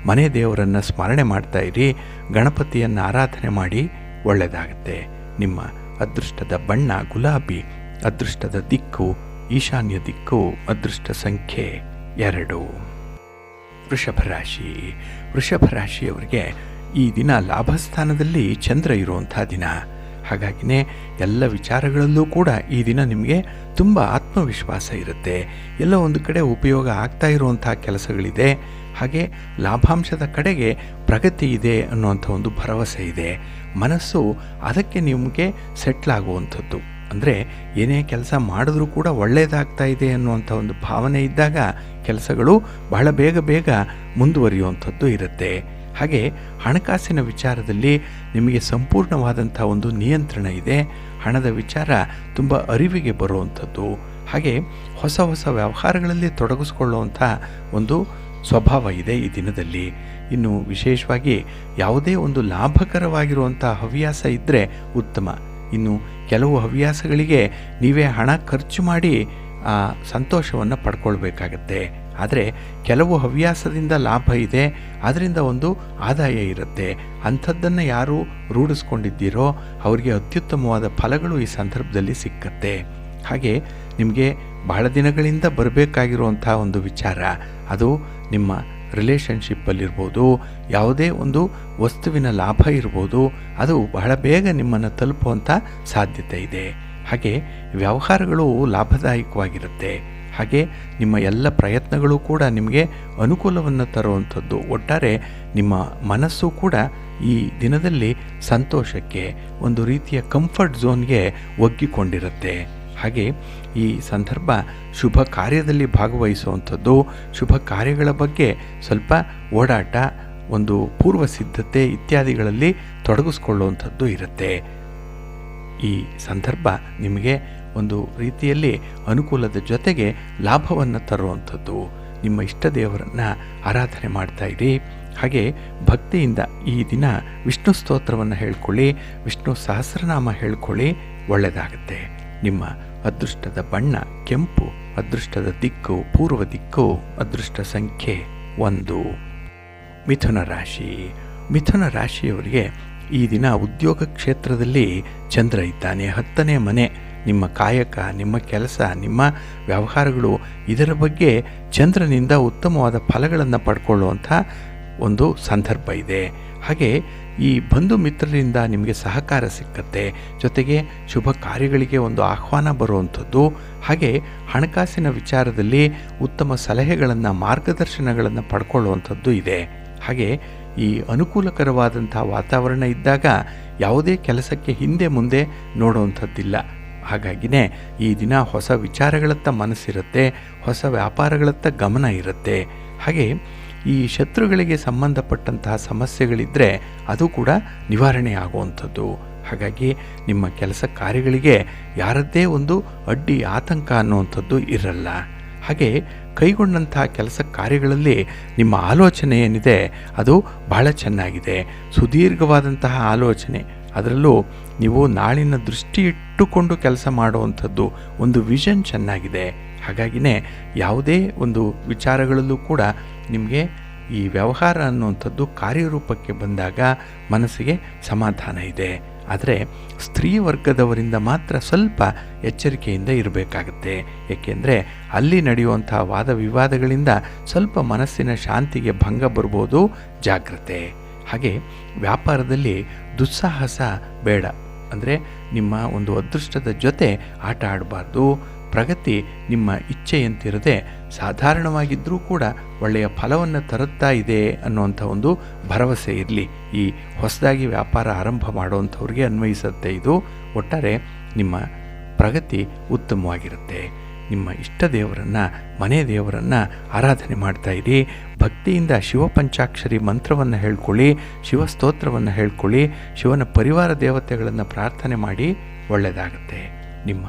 ಮನೆ ದೇವರನ್ನು ಸ್ಮರಣೆ ಮಾಡ್ತಾ ಇರಿ, ಗಣಪತಿಯನ್ನು ಆರಾಧನೆ ಮಾಡಿ, ಒಳ್ಳೆಯದಾಗುತ್ತೆ. ನಿಮ್ಮ ಅದೃಷ್ಟದ ಬಣ್ಣ ಗುಲಾಬಿ, ಅದೃಷ್ಟದ ದಿಕ್ಕು ಈಶಾನ್ಯ ದಿಕ್ಕು, ಅದೃಷ್ಟ ಸಂಖ್ಯೆ 2. ವೃಷಭ ರಾಶಿ. ವೃಷಭ ರಾಶಿಯವರಿಗೆ ಈ ದಿನ ಲಾಭಸ್ಥಾನದಲ್ಲಿ ಚಂದ್ರ ಇರುವಂಥ ದಿನ. ಹಾಗಾಗಿನೇ ಎಲ್ಲ ವಿಚಾರಗಳಲ್ಲೂ ಕೂಡ ಈ ದಿನ ನಿಮಗೆ ತುಂಬ ಆತ್ಮವಿಶ್ವಾಸ ಇರುತ್ತೆ. ಎಲ್ಲ ಒಂದು ಕಡೆ ಉಪಯೋಗ ಆಗ್ತಾ ಇರುವಂಥ ಕೆಲಸಗಳಿದೆ. ಹಾಗೆ ಲಾಭಾಂಶದ ಕಡೆಗೆ ಪ್ರಗತಿ ಇದೆ ಅನ್ನುವಂಥ ಒಂದು ಭರವಸೆ ಇದೆ. ಮನಸ್ಸು ಅದಕ್ಕೆ ನಿಮಗೆ ಸೆಟ್ಲಾಗುವಂಥದ್ದು. ಅಂದರೆ ಏನೇ ಕೆಲಸ ಮಾಡಿದ್ರೂ ಕೂಡ ಒಳ್ಳೆಯದಾಗ್ತಾ ಇದೆ ಅನ್ನುವಂಥ ಒಂದು ಭಾವನೆ ಇದ್ದಾಗ ಕೆಲಸಗಳು ಬಹಳ ಬೇಗ ಮುಂದುವರಿಯುವಂಥದ್ದು ಇರುತ್ತೆ. ಹಾಗೆ ಹಣಕಾಸಿನ ವಿಚಾರದಲ್ಲಿ ನಿಮಗೆ ಸಂಪೂರ್ಣವಾದಂಥ ಒಂದು ನಿಯಂತ್ರಣ ಇದೆ. ಹಣದ ವಿಚಾರ ತುಂಬ ಅರಿವಿಗೆ ಬರುವಂಥದ್ದು. ಹಾಗೆ ಹೊಸ ವ್ಯವಹಾರಗಳಲ್ಲಿ ತೊಡಗಿಸ್ಕೊಳ್ಳುವಂಥ ಒಂದು ಸ್ವಭಾವ ಇದೆ ಈ ದಿನದಲ್ಲಿ. ಇನ್ನು ವಿಶೇಷವಾಗಿ ಯಾವುದೇ ಒಂದು ಲಾಭಕರವಾಗಿರುವಂಥ ಹವ್ಯಾಸ ಇದ್ದರೆ ಉತ್ತಮ. ಇನ್ನು ಕೆಲವು ಹವ್ಯಾಸಗಳಿಗೆ ನೀವೇ ಹಣ ಖರ್ಚು ಮಾಡಿ ಆ ಸಂತೋಷವನ್ನು ಪಡ್ಕೊಳ್ಬೇಕಾಗತ್ತೆ. ಆದರೆ ಕೆಲವು ಹವ್ಯಾಸದಿಂದ ಲಾಭ ಇದೆ, ಅದರಿಂದ ಒಂದು ಆದಾಯ ಇರುತ್ತೆ. ಅಂಥದ್ದನ್ನು ಯಾರು ರೂಢಿಸ್ಕೊಂಡಿದ್ದೀರೋ ಅವರಿಗೆ ಅತ್ಯುತ್ತಮವಾದ ಫಲಗಳು ಈ ಸಂದರ್ಭದಲ್ಲಿ ಸಿಕ್ಕತ್ತೆ. ಹಾಗೆ ನಿಮಗೆ ಬಹಳ ದಿನಗಳಿಂದ ಬರಬೇಕಾಗಿರುವಂಥ ಒಂದು ವಿಚಾರ, ಅದು ನಿಮ್ಮ ರಿಲೇಷನ್ಶಿಪ್ಪಲ್ಲಿರ್ಬೋದು, ಯಾವುದೇ ಒಂದು ವಸ್ತುವಿನ ಲಾಭ ಇರ್ಬೋದು, ಅದು ಬಹಳ ಬೇಗ ನಿಮ್ಮನ್ನು ತಲುಪುವಂಥ ಸಾಧ್ಯತೆ ಇದೆ. ಹಾಗೆ ವ್ಯವಹಾರಗಳು ಲಾಭದಾಯಕವಾಗಿರುತ್ತೆ. ಹಾಗೆ ನಿಮ್ಮ ಎಲ್ಲ ಪ್ರಯತ್ನಗಳು ಕೂಡ ನಿಮಗೆ ಅನುಕೂಲವನ್ನು ತರುವಂಥದ್ದು. ಒಟ್ಟಾರೆ ನಿಮ್ಮ ಮನಸ್ಸು ಕೂಡ ಈ ದಿನದಲ್ಲಿ ಸಂತೋಷಕ್ಕೆ, ಒಂದು ರೀತಿಯ ಕಂಫರ್ಟ್ ಝೋನ್ಗೆ ಒಗ್ಗಿಕೊಂಡಿರುತ್ತೆ. ಹಾಗೆ ಈ ಸಂದರ್ಭ ಶುಭ ಕಾರ್ಯದಲ್ಲಿ ಭಾಗವಹಿಸುವಂಥದ್ದು, ಶುಭ ಕಾರ್ಯಗಳ ಬಗ್ಗೆ ಸ್ವಲ್ಪ ಓಡಾಟ, ಒಂದು ಪೂರ್ವ ಸಿದ್ಧತೆ ಇತ್ಯಾದಿಗಳಲ್ಲಿ ತೊಡಗಿಸ್ಕೊಳ್ಳುವಂಥದ್ದು ಇರುತ್ತೆ. ಈ ಸಂದರ್ಭ ನಿಮಗೆ ಒಂದು ರೀತಿಯಲ್ಲಿ ಅನುಕೂಲದ ಜೊತೆಗೆ ಲಾಭವನ್ನು ತರುವಂಥದ್ದು. ನಿಮ್ಮ ಇಷ್ಟ ದೇವರನ್ನು ಆರಾಧನೆ ಮಾಡ್ತಾ ಇರಿ. ಹಾಗೆ ಭಕ್ತಿಯಿಂದ ಈ ದಿನ ವಿಷ್ಣು ಸ್ತೋತ್ರವನ್ನು ಹೇಳ್ಕೊಳ್ಳಿ, ವಿಷ್ಣು ಸಹಸ್ರನಾಮ ಹೇಳ್ಕೊಳ್ಳಿ, ಒಳ್ಳೆಯದಾಗುತ್ತೆ. ನಿಮ್ಮ ಅದೃಷ್ಟದ ಬಣ್ಣ ಕೆಂಪು, ಅದೃಷ್ಟದ ದಿಕ್ಕು ಪೂರ್ವ ದಿಕ್ಕು, ಅದೃಷ್ಟ ಸಂಖ್ಯೆ 1. ಮಿಥುನ ರಾಶಿ. ಮಿಥುನ ರಾಶಿಯವರಿಗೆ ಈ ದಿನ ಉದ್ಯೋಗ ಕ್ಷೇತ್ರದಲ್ಲಿ ಚಂದ್ರ ಇದ್ದಾನೆ. 10ನೇ ಮನೆ, ನಿಮ್ಮ ಕಾಯಕ, ನಿಮ್ಮ ಕೆಲಸ, ನಿಮ್ಮ ವ್ಯವಹಾರಗಳು, ಇದರ ಬಗ್ಗೆ ಚಂದ್ರನಿಂದ ಉತ್ತಮವಾದ ಫಲಗಳನ್ನು ಪಡ್ಕೊಳ್ಳುವಂಥ ಒಂದು ಸಂದರ್ಭ ಇದೆ. ಹಾಗೆ ಈ ಬಂಧು ಮಿತ್ರರಿಂದ ನಿಮಗೆ ಸಹಕಾರ ಸಿಕ್ಕತ್ತೆ. ಜೊತೆಗೆ ಶುಭ ಕಾರ್ಯಗಳಿಗೆ ಒಂದು ಆಹ್ವಾನ ಬರುವಂಥದ್ದು. ಹಾಗೆ ಹಣಕಾಸಿನ ವಿಚಾರದಲ್ಲಿ ಉತ್ತಮ ಸಲಹೆಗಳನ್ನು, ಮಾರ್ಗದರ್ಶನಗಳನ್ನು ಪಡ್ಕೊಳ್ಳುವಂಥದ್ದು ಇದೆ. ಹಾಗೆ ಈ ಅನುಕೂಲಕರವಾದಂಥ ವಾತಾವರಣ ಇದ್ದಾಗ ಯಾವುದೇ ಕೆಲಸಕ್ಕೆ ಹಿಂದೆ ಮುಂದೆ ನೋಡುವಂಥದ್ದಿಲ್ಲ. ಹಾಗಾಗಿನೇ ಈ ದಿನ ಹೊಸ ವಿಚಾರಗಳತ್ತ ಮನಸ್ಸಿರುತ್ತೆ, ಹೊಸ ವ್ಯಾಪಾರಗಳತ್ತ ಗಮನ ಇರುತ್ತೆ. ಹಾಗೆ ಈ ಶತ್ರುಗಳಿಗೆ ಸಂಬಂಧಪಟ್ಟಂತಹ ಸಮಸ್ಯೆಗಳಿದ್ದರೆ ಅದು ಕೂಡ ನಿವಾರಣೆ ಆಗುವಂಥದ್ದು. ಹಾಗಾಗಿ ನಿಮ್ಮ ಕೆಲಸ ಕಾರ್ಯಗಳಿಗೆ ಯಾರದ್ದೇ ಒಂದು ಅಡ್ಡಿ ಆತಂಕ ಅನ್ನುವಂಥದ್ದು ಇರಲ್ಲ. ಹಾಗೆ ಕೈಗೊಂಡಂತಹ ಕೆಲಸ ಕಾರ್ಯಗಳಲ್ಲಿ ನಿಮ್ಮ ಆಲೋಚನೆ ಏನಿದೆ ಅದು ಬಹಳ ಚೆನ್ನಾಗಿದೆ. ಸುದೀರ್ಘವಾದಂತಹ ಆಲೋಚನೆ, ಅದರಲ್ಲೂ ನೀವು ನಾಳಿನ ದೃಷ್ಟಿ ಇಟ್ಟುಕೊಂಡು ಕೆಲಸ ಮಾಡುವಂಥದ್ದು, ಒಂದು ವಿಷನ್ ಚೆನ್ನಾಗಿದೆ. ಹಾಗಾಗಿನೇ ಯಾವುದೇ ಒಂದು ವಿಚಾರಗಳಲ್ಲೂ ಕೂಡ ನಿಮಗೆ ಈ ವ್ಯವಹಾರ ಅನ್ನುವಂಥದ್ದು ಕಾರ್ಯರೂಪಕ್ಕೆ ಬಂದಾಗ ಮನಸ್ಸಿಗೆ ಸಮಾಧಾನ ಇದೆ. ಆದರೆ ಸ್ತ್ರೀ ವರ್ಗದವರಿಂದ ಮಾತ್ರ ಸ್ವಲ್ಪ ಎಚ್ಚರಿಕೆಯಿಂದ ಇರಬೇಕಾಗುತ್ತೆ. ಏಕೆಂದರೆ ಅಲ್ಲಿ ನಡೆಯುವಂಥ ವಾದ ವಿವಾದಗಳಿಂದ ಸ್ವಲ್ಪ ಮನಸ್ಸಿನ ಶಾಂತಿಗೆ ಭಂಗ ಬರ್ಬೋದು, ಜಾಗ್ರತೆ. ಹಾಗೆ ವ್ಯಾಪಾರದಲ್ಲಿ ದುಸ್ಸಾಹಸ ಬೇಡ. ಅಂದರೆ ನಿಮ್ಮ ಒಂದು ಅದೃಷ್ಟದ ಜೊತೆ ಆಟ ಆಡಬಾರ್ದು. ಪ್ರಗತಿ ನಿಮ್ಮ ಇಚ್ಛೆಯಂತಿರದೆ ಸಾಧಾರಣವಾಗಿದ್ದರೂ ಕೂಡ ಒಳ್ಳೆಯ ಫಲವನ್ನು ತರುತ್ತಾ ಇದೆ ಅನ್ನುವಂಥ ಒಂದು ಭರವಸೆ ಇರಲಿ. ಈ ಹೊಸದಾಗಿ ವ್ಯಾಪಾರ ಆರಂಭ ಮಾಡುವಂಥವ್ರಿಗೆ ಅನ್ವಯಿಸುತ್ತೆ ಇದು. ಒಟ್ಟಾರೆ ನಿಮ್ಮ ಪ್ರಗತಿ ಉತ್ತಮವಾಗಿರುತ್ತೆ. ನಿಮ್ಮ ಇಷ್ಟ ದೇವರನ್ನು, ಮನೆ ದೇವರನ್ನು ಆರಾಧನೆ ಮಾಡ್ತಾ ಇರಿ. ಭಕ್ತಿಯಿಂದ ಶಿವಪಂಚಾಕ್ಷರಿ ಮಂತ್ರವನ್ನು ಹೇಳ್ಕೊಳ್ಳಿ, ಶಿವಸ್ತೋತ್ರವನ್ನು ಹೇಳ್ಕೊಳ್ಳಿ, ಶಿವನ ಪರಿವಾರ ದೇವತೆಗಳನ್ನು ಪ್ರಾರ್ಥನೆ ಮಾಡಿ. ಒಳ್ಳೆಯದಾಗುತ್ತೆ. ನಿಮ್ಮ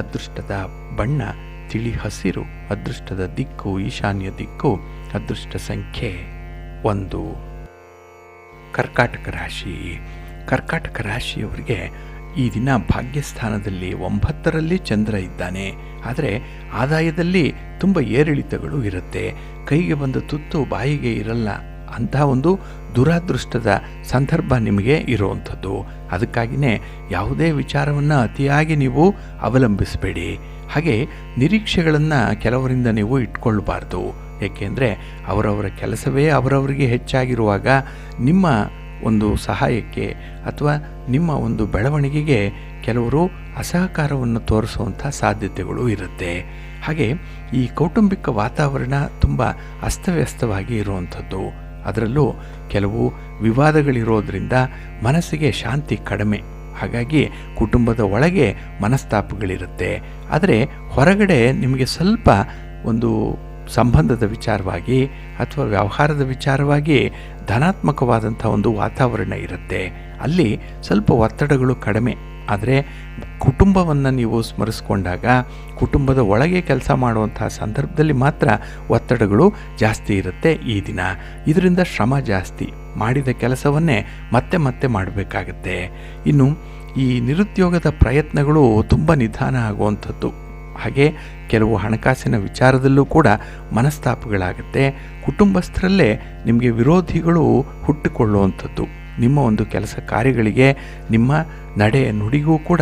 ಅದೃಷ್ಟದ ಬಣ್ಣ ತಿಳಿ ಹಸಿರು, ಅದೃಷ್ಟದ ದಿಕ್ಕು ಈಶಾನ್ಯ ದಿಕ್ಕು, ಅದೃಷ್ಟ ಸಂಖ್ಯೆ 1. ಕರ್ಕಾಟಕ ರಾಶಿ. ಕರ್ಕಾಟಕ ರಾಶಿಯವರಿಗೆ ಈ ದಿನ ಭಾಗ್ಯಸ್ಥಾನದಲ್ಲಿ 9ರಲ್ಲಿ ಚಂದ್ರ ಇದ್ದಾನೆ. ಆದರೆ ಆದಾಯದಲ್ಲಿ ತುಂಬ ಏರಿಳಿತಗಳು ಇರುತ್ತೆ. ಕೈಗೆ ಬಂದ ತುತ್ತು ಬಾಯಿಗೆ ಇರಲ್ಲ. ಅಂಥ ಒಂದು ದುರಾದೃಷ್ಟದ ಸಂದರ್ಭ ನಿಮಗೆ ಇರುವಂಥದ್ದು. ಅದಕ್ಕಾಗಿಯೇ ಯಾವುದೇ ವಿಚಾರವನ್ನು ಅತಿಯಾಗಿ ನೀವು ಅವಲಂಬಿಸಬೇಡಿ. ಹಾಗೆ ನಿರೀಕ್ಷೆಗಳನ್ನು ಕೆಲವರಿಂದ ನೀವು ಇಟ್ಕೊಳ್ಬಾರ್ದು. ಏಕೆಂದರೆ ಅವರವರ ಕೆಲಸವೇ ಅವರವರಿಗೆ ಹೆಚ್ಚಾಗಿರುವಾಗ ನಿಮ್ಮ ಒಂದು ಸಹಾಯಕ್ಕೆ ಅಥವಾ ನಿಮ್ಮ ಒಂದು ಬೆಳವಣಿಗೆಗೆ ಕೆಲವರು ಅಸಹಕಾರವನ್ನು ತೋರಿಸುವಂಥ ಸಾಧ್ಯತೆಗಳು ಇರುತ್ತೆ. ಹಾಗೆ ಈ ಕೌಟುಂಬಿಕ ವಾತಾವರಣ ತುಂಬ ಅಸ್ತವ್ಯಸ್ತವಾಗಿ ಇರುವಂಥದ್ದು. ಅದರಲ್ಲೂ ಕೆಲವು ವಿವಾದಗಳಿರೋದ್ರಿಂದ ಮನಸ್ಸಿಗೆ ಶಾಂತಿ ಕಡಿಮೆ. ಹಾಗಾಗಿ ಕುಟುಂಬದ ಒಳಗೆ ಮನಸ್ತಾಪಗಳಿರುತ್ತೆ. ಆದರೆ ಹೊರಗಡೆ ನಿಮಗೆ ಸ್ವಲ್ಪ ಒಂದು ಸಂಬಂಧದ ವಿಚಾರವಾಗಿ ಅಥವಾ ವ್ಯವಹಾರದ ವಿಚಾರವಾಗಿ ಧನಾತ್ಮಕವಾದಂಥ ಒಂದು ವಾತಾವರಣ ಇರುತ್ತೆ. ಅಲ್ಲಿ ಸ್ವಲ್ಪ ಒತ್ತಡಗಳು ಕಡಿಮೆ. ಆದರೆ ಕುಟುಂಬವನ್ನು ನೀವು ಸ್ಮರಿಸ್ಕೊಂಡಾಗ ಕುಟುಂಬದ ಒಳಗೆ ಕೆಲಸ ಮಾಡುವಂಥ ಸಂದರ್ಭದಲ್ಲಿ ಮಾತ್ರ ಒತ್ತಡಗಳು ಜಾಸ್ತಿ ಇರುತ್ತೆ ಈ ದಿನ. ಇದರಿಂದ ಶ್ರಮ ಜಾಸ್ತಿ. ಮಾಡಿದ ಕೆಲಸವನ್ನೇ ಮತ್ತೆ ಮತ್ತೆ ಮಾಡಬೇಕಾಗತ್ತೆ. ಇನ್ನು ಈ ನಿರುದ್ಯೋಗದ ಪ್ರಯತ್ನಗಳು ತುಂಬ ನಿಧಾನ ಆಗುವಂಥದ್ದು. ಹಾಗೆ ಕೆಲವು ಹಣಕಾಸಿನ ವಿಚಾರದಲ್ಲೂ ಕೂಡ ಮನಸ್ತಾಪಗಳಾಗುತ್ತೆ. ಕುಟುಂಬಸ್ಥರಲ್ಲೇ ನಿಮಗೆ ವಿರೋಧಿಗಳು ಹುಟ್ಟಿಕೊಳ್ಳುವಂಥದ್ದು. ನಿಮ್ಮ ಒಂದು ಕೆಲಸ ಕಾರ್ಯಗಳಿಗೆ, ನಿಮ್ಮ ನಡೆ ನುಡಿಗೂ ಕೂಡ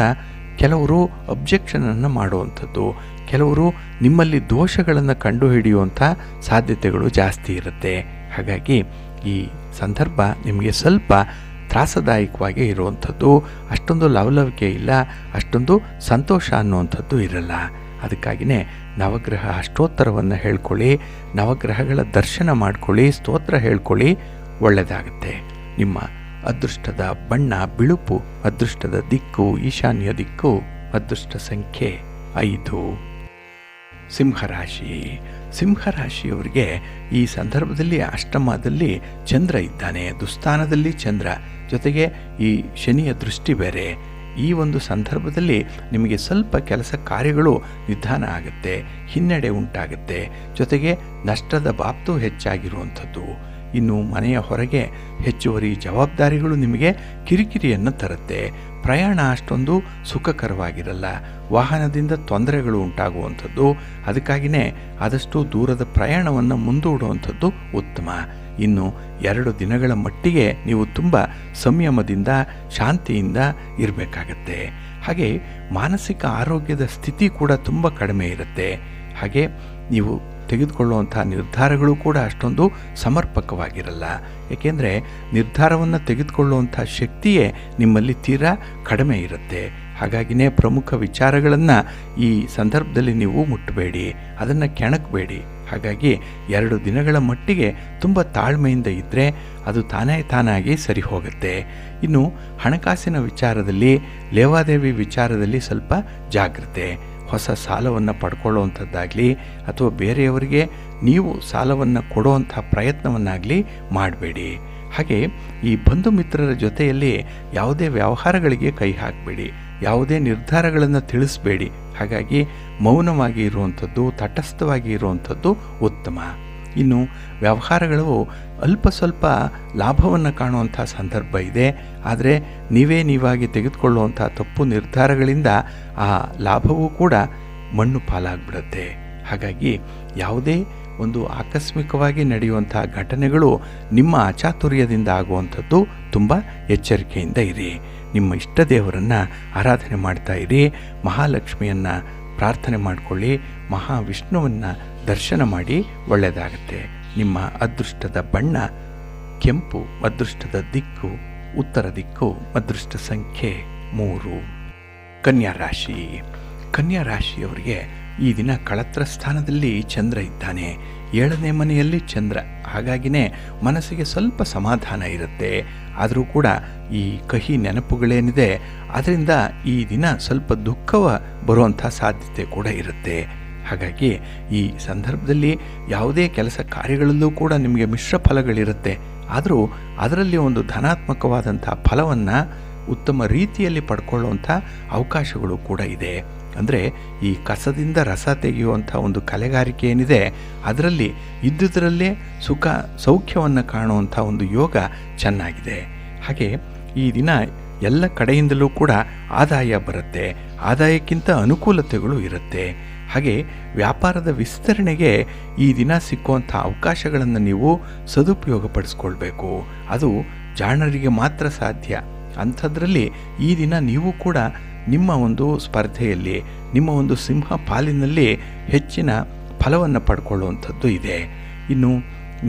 ಕೆಲವರು ಅಬ್ಜೆಕ್ಷನನ್ನು ಮಾಡುವಂಥದ್ದು. ಕೆಲವರು ನಿಮ್ಮಲ್ಲಿ ದೋಷಗಳನ್ನು ಕಂಡುಹಿಡಿಯುವಂಥ ಸಾಧ್ಯತೆಗಳು ಜಾಸ್ತಿ ಇರುತ್ತೆ. ಹಾಗಾಗಿ ಈ ಸಂದರ್ಭ ನಿಮಗೆ ಸ್ವಲ್ಪ ತ್ರಾಸದಾಯಕವಾಗಿ ಇರುವಂಥದ್ದು. ಅಷ್ಟೊಂದು ಲವಲವಿಕೆ ಇಲ್ಲ, ಅಷ್ಟೊಂದು ಸಂತೋಷ ಅನ್ನುವಂಥದ್ದು ಇರಲ್ಲ. ಅದಕ್ಕಾಗಿಯೇ ನವಗ್ರಹ ಅಷ್ಟೋತ್ತರವನ್ನು ಹೇಳ್ಕೊಳ್ಳಿ, ನವಗ್ರಹಗಳ ದರ್ಶನ ಮಾಡ್ಕೊಳ್ಳಿ, ಸ್ತೋತ್ರ ಹೇಳ್ಕೊಳ್ಳಿ. ಒಳ್ಳೆಯದಾಗುತ್ತೆ. ನಿಮ್ಮ ಅದೃಷ್ಟದ ಬಣ್ಣ ಬಿಳುಪು, ಅದೃಷ್ಟದ ದಿಕ್ಕು ಈಶಾನ್ಯ ದಿಕ್ಕು, ಅದೃಷ್ಟ ಸಂಖ್ಯೆ 5. ಸಿಂಹರಾಶಿ. ಸಿಂಹರಾಶಿಯವರಿಗೆ ಈ ಸಂದರ್ಭದಲ್ಲಿ ಅಷ್ಟಮದಲ್ಲಿ ಚಂದ್ರ ಇದ್ದಾನೆ. ದುಸ್ಥಾನದಲ್ಲಿ ಚಂದ್ರ, ಜೊತೆಗೆ ಈ ಶನಿಯ ದೃಷ್ಟಿ ಬೇರೆ. ಈ ಒಂದು ಸಂದರ್ಭದಲ್ಲಿ ನಿಮಗೆ ಸ್ವಲ್ಪ ಕೆಲಸ ಕಾರ್ಯಗಳು ನಿಧಾನ ಆಗುತ್ತೆ, ಹಿನ್ನಡೆ ಉಂಟಾಗುತ್ತೆ. ಜೊತೆಗೆ ನಷ್ಟದ ಬಾಬ್ತು ಹೆಚ್ಚಾಗಿರುವಂಥದ್ದು. ಇನ್ನು ಮನೆಯ ಹೊರಗೆ ಹೆಚ್ಚುವರಿ ಜವಾಬ್ದಾರಿಗಳು ನಿಮಗೆ ಕಿರಿಕಿರಿಯನ್ನು ತರುತ್ತೆ. ಪ್ರಯಾಣ ಅಷ್ಟೊಂದು ಸುಖಕರವಾಗಿರಲ್ಲ. ವಾಹನದಿಂದ ತೊಂದರೆಗಳು ಉಂಟಾಗುವಂಥದ್ದು. ಅದಕ್ಕಾಗಿಯೇ ಆದಷ್ಟು ದೂರದ ಪ್ರಯಾಣವನ್ನು ಮುಂದೂಡುವಂಥದ್ದು ಉತ್ತಮ. ಇನ್ನು 2 ದಿನಗಳ ಮಟ್ಟಿಗೆ ನೀವು ತುಂಬ ಸಂಯಮದಿಂದ ಶಾಂತಿಯಿಂದ ಇರಬೇಕಾಗತ್ತೆ. ಹಾಗೆ ಮಾನಸಿಕ ಆರೋಗ್ಯದ ಸ್ಥಿತಿ ಕೂಡ ತುಂಬ ಕಡಿಮೆ ಇರುತ್ತೆ. ಹಾಗೆ ನೀವು ತೆಗೆದುಕೊಳ್ಳುವಂಥ ನಿರ್ಧಾರಗಳು ಕೂಡ ಅಷ್ಟೊಂದು ಸಮರ್ಪಕವಾಗಿರಲ್ಲ. ಏಕೆಂದರೆ ನಿರ್ಧಾರವನ್ನು ತೆಗೆದುಕೊಳ್ಳುವಂಥ ಶಕ್ತಿಯೇ ನಿಮ್ಮಲ್ಲಿ ತೀರಾ ಕಡಿಮೆ ಇರುತ್ತೆ. ಹಾಗಾಗಿಯೇ ಪ್ರಮುಖ ವಿಚಾರಗಳನ್ನು ಈ ಸಂದರ್ಭದಲ್ಲಿ ನೀವು ಮುಟ್ಟಬೇಡಿ, ಅದನ್ನು ಕೆಣಕಬೇಡಿ. ಹಾಗಾಗಿ 2 ದಿನಗಳ ಮಟ್ಟಿಗೆ ತುಂಬ ತಾಳ್ಮೆಯಿಂದ ಇದ್ದರೆ ಅದು ತಾನಾಗಿ ಸರಿ ಹೋಗುತ್ತೆ. ಇನ್ನು ಹಣಕಾಸಿನ ವಿಚಾರದಲ್ಲಿ, ಲೇವಾದೇವಿ ವಿಚಾರದಲ್ಲಿ ಸ್ವಲ್ಪ ಜಾಗ್ರತೆ. ಹೊಸ ಸಾಲವನ್ನು ಪಡ್ಕೊಳ್ಳುವಂಥದ್ದಾಗಲಿ ಅಥವಾ ಬೇರೆಯವರಿಗೆ ನೀವು ಸಾಲವನ್ನು ಕೊಡುವಂಥ ಪ್ರಯತ್ನವನ್ನಾಗಲಿ ಮಾಡಬೇಡಿ. ಹಾಗೆ ಈ ಬಂಧು ಮಿತ್ರರ ಜೊತೆಯಲ್ಲಿ ಯಾವುದೇ ವ್ಯವಹಾರಗಳಿಗೆ ಕೈ ಹಾಕಬೇಡಿ, ಯಾವುದೇ ನಿರ್ಧಾರಗಳನ್ನು ತಿಳಿಸಬೇಡಿ. ಹಾಗಾಗಿ ಮೌನವಾಗಿ ಇರುವಂಥದ್ದು, ತಟಸ್ಥವಾಗಿ ಇರುವಂಥದ್ದು ಉತ್ತಮ. ಇನ್ನು ವ್ಯವಹಾರಗಳು ಅಲ್ಪ ಸ್ವಲ್ಪ ಲಾಭವನ್ನು ಕಾಣುವಂಥ ಸಂದರ್ಭ ಇದೆ. ಆದರೆ ನೀವಾಗಿ ತೆಗೆದುಕೊಳ್ಳುವಂಥ ತಪ್ಪು ನಿರ್ಧಾರಗಳಿಂದ ಆ ಲಾಭವೂ ಕೂಡ ಮಣ್ಣು ಪಾಲಾಗ್ಬಿಡುತ್ತೆ. ಹಾಗಾಗಿ ಯಾವುದೇ ಒಂದು ಆಕಸ್ಮಿಕವಾಗಿ ನಡೆಯುವಂಥ ಘಟನೆಗಳು ನಿಮ್ಮ ಅಚಾತುರ್ಯದಿಂದ ಆಗುವಂಥದ್ದು ತುಂಬ ಎಚ್ಚರಿಕೆಯಿಂದ ಇರಿ. ನಿಮ್ಮ ಇಷ್ಟ ದೇವರನ್ನು ಆರಾಧನೆ ಮಾಡ್ತಾ ಇರಿ. ಮಹಾಲಕ್ಷ್ಮಿಯನ್ನು ಪ್ರಾರ್ಥನೆ ಮಾಡಿಕೊಳ್ಳಿ. ಮಹಾವಿಷ್ಣುವನ್ನು ದರ್ಶನ ಮಾಡಿ, ಒಳ್ಳೆಯದಾಗತ್ತೆ. ನಿಮ್ಮ ಅದೃಷ್ಟದ ಬಣ್ಣ ಕೆಂಪು, ಅದೃಷ್ಟದ ದಿಕ್ಕು ಉತ್ತರ ದಿಕ್ಕು, ಅದೃಷ್ಟ ಸಂಖ್ಯೆ 3. ಕನ್ಯಾ ರಾಶಿ. ಕನ್ಯಾ ರಾಶಿಯವರಿಗೆ ಈ ದಿನ ಕಳತ್ರ ಸ್ಥಾನದಲ್ಲಿ ಚಂದ್ರ ಇದ್ದಾನೆ. 7ನೇ ಮನೆಯಲ್ಲಿ ಚಂದ್ರ. ಹಾಗಾಗಿನೇ ಮನಸ್ಸಿಗೆ ಸ್ವಲ್ಪ ಸಮಾಧಾನ ಇರುತ್ತೆ. ಆದರೂ ಕೂಡ ಈ ಕಹಿ ನೆನಪುಗಳೇನಿದೆ ಅದರಿಂದ ಈ ದಿನ ಸ್ವಲ್ಪ ದುಃಖವ ಬರುವಂಥ ಸಾಧ್ಯತೆ ಕೂಡ ಇರುತ್ತೆ. ಹಾಗಾಗಿ ಈ ಸಂದರ್ಭದಲ್ಲಿ ಯಾವುದೇ ಕೆಲಸ ಕಾರ್ಯಗಳಲ್ಲೂ ಕೂಡ ನಿಮಗೆ ಮಿಶ್ರ ಫಲಗಳಿರುತ್ತೆ. ಆದರೂ ಅದರಲ್ಲಿ ಒಂದು ಧನಾತ್ಮಕವಾದಂಥ ಫಲವನ್ನು ಉತ್ತಮ ರೀತಿಯಲ್ಲಿ ಪಡ್ಕೊಳ್ಳುವಂಥ ಅವಕಾಶಗಳು ಕೂಡ ಇದೆ. ಅಂದರೆ ಈ ಕಸದಿಂದ ರಸ ತೆಗೆಯುವಂಥ ಒಂದು ಕಲೆಗಾರಿಕೆ ಏನಿದೆ ಅದರಲ್ಲಿ ಇದ್ದುದರಲ್ಲೇ ಸುಖ ಸೌಖ್ಯವನ್ನು ಕಾಣುವಂಥ ಒಂದು ಯೋಗ ಚೆನ್ನಾಗಿದೆ. ಹಾಗೆ ಈ ದಿನ ಎಲ್ಲ ಕಡೆಯಿಂದಲೂ ಕೂಡ ಆದಾಯ ಬರುತ್ತೆ. ಆದಾಯಕ್ಕಿಂತ ಅನುಕೂಲತೆಗಳು ಇರುತ್ತೆ. ಹಾಗೆ ವ್ಯಾಪಾರದ ವಿಸ್ತರಣೆಗೆ ಈ ದಿನ ಸಿಕ್ಕುವಂಥ ಅವಕಾಶಗಳನ್ನು ನೀವು ಸದುಪಯೋಗಪಡಿಸ್ಕೊಳ್ಬೇಕು. ಅದು ಜಾಣರಿಗೆ ಮಾತ್ರ ಸಾಧ್ಯ. ಅಂಥದ್ರಲ್ಲಿ ಈ ದಿನ ನೀವು ಕೂಡ ನಿಮ್ಮ ಒಂದು ಸ್ಪರ್ಧೆಯಲ್ಲಿ, ನಿಮ್ಮ ಒಂದು ಸಿಂಹ ಪಾಲಿನಲ್ಲಿ ಹೆಚ್ಚಿನ ಫಲವನ್ನು ಪಡ್ಕೊಳ್ಳುವಂಥದ್ದು ಇದೆ. ಇನ್ನು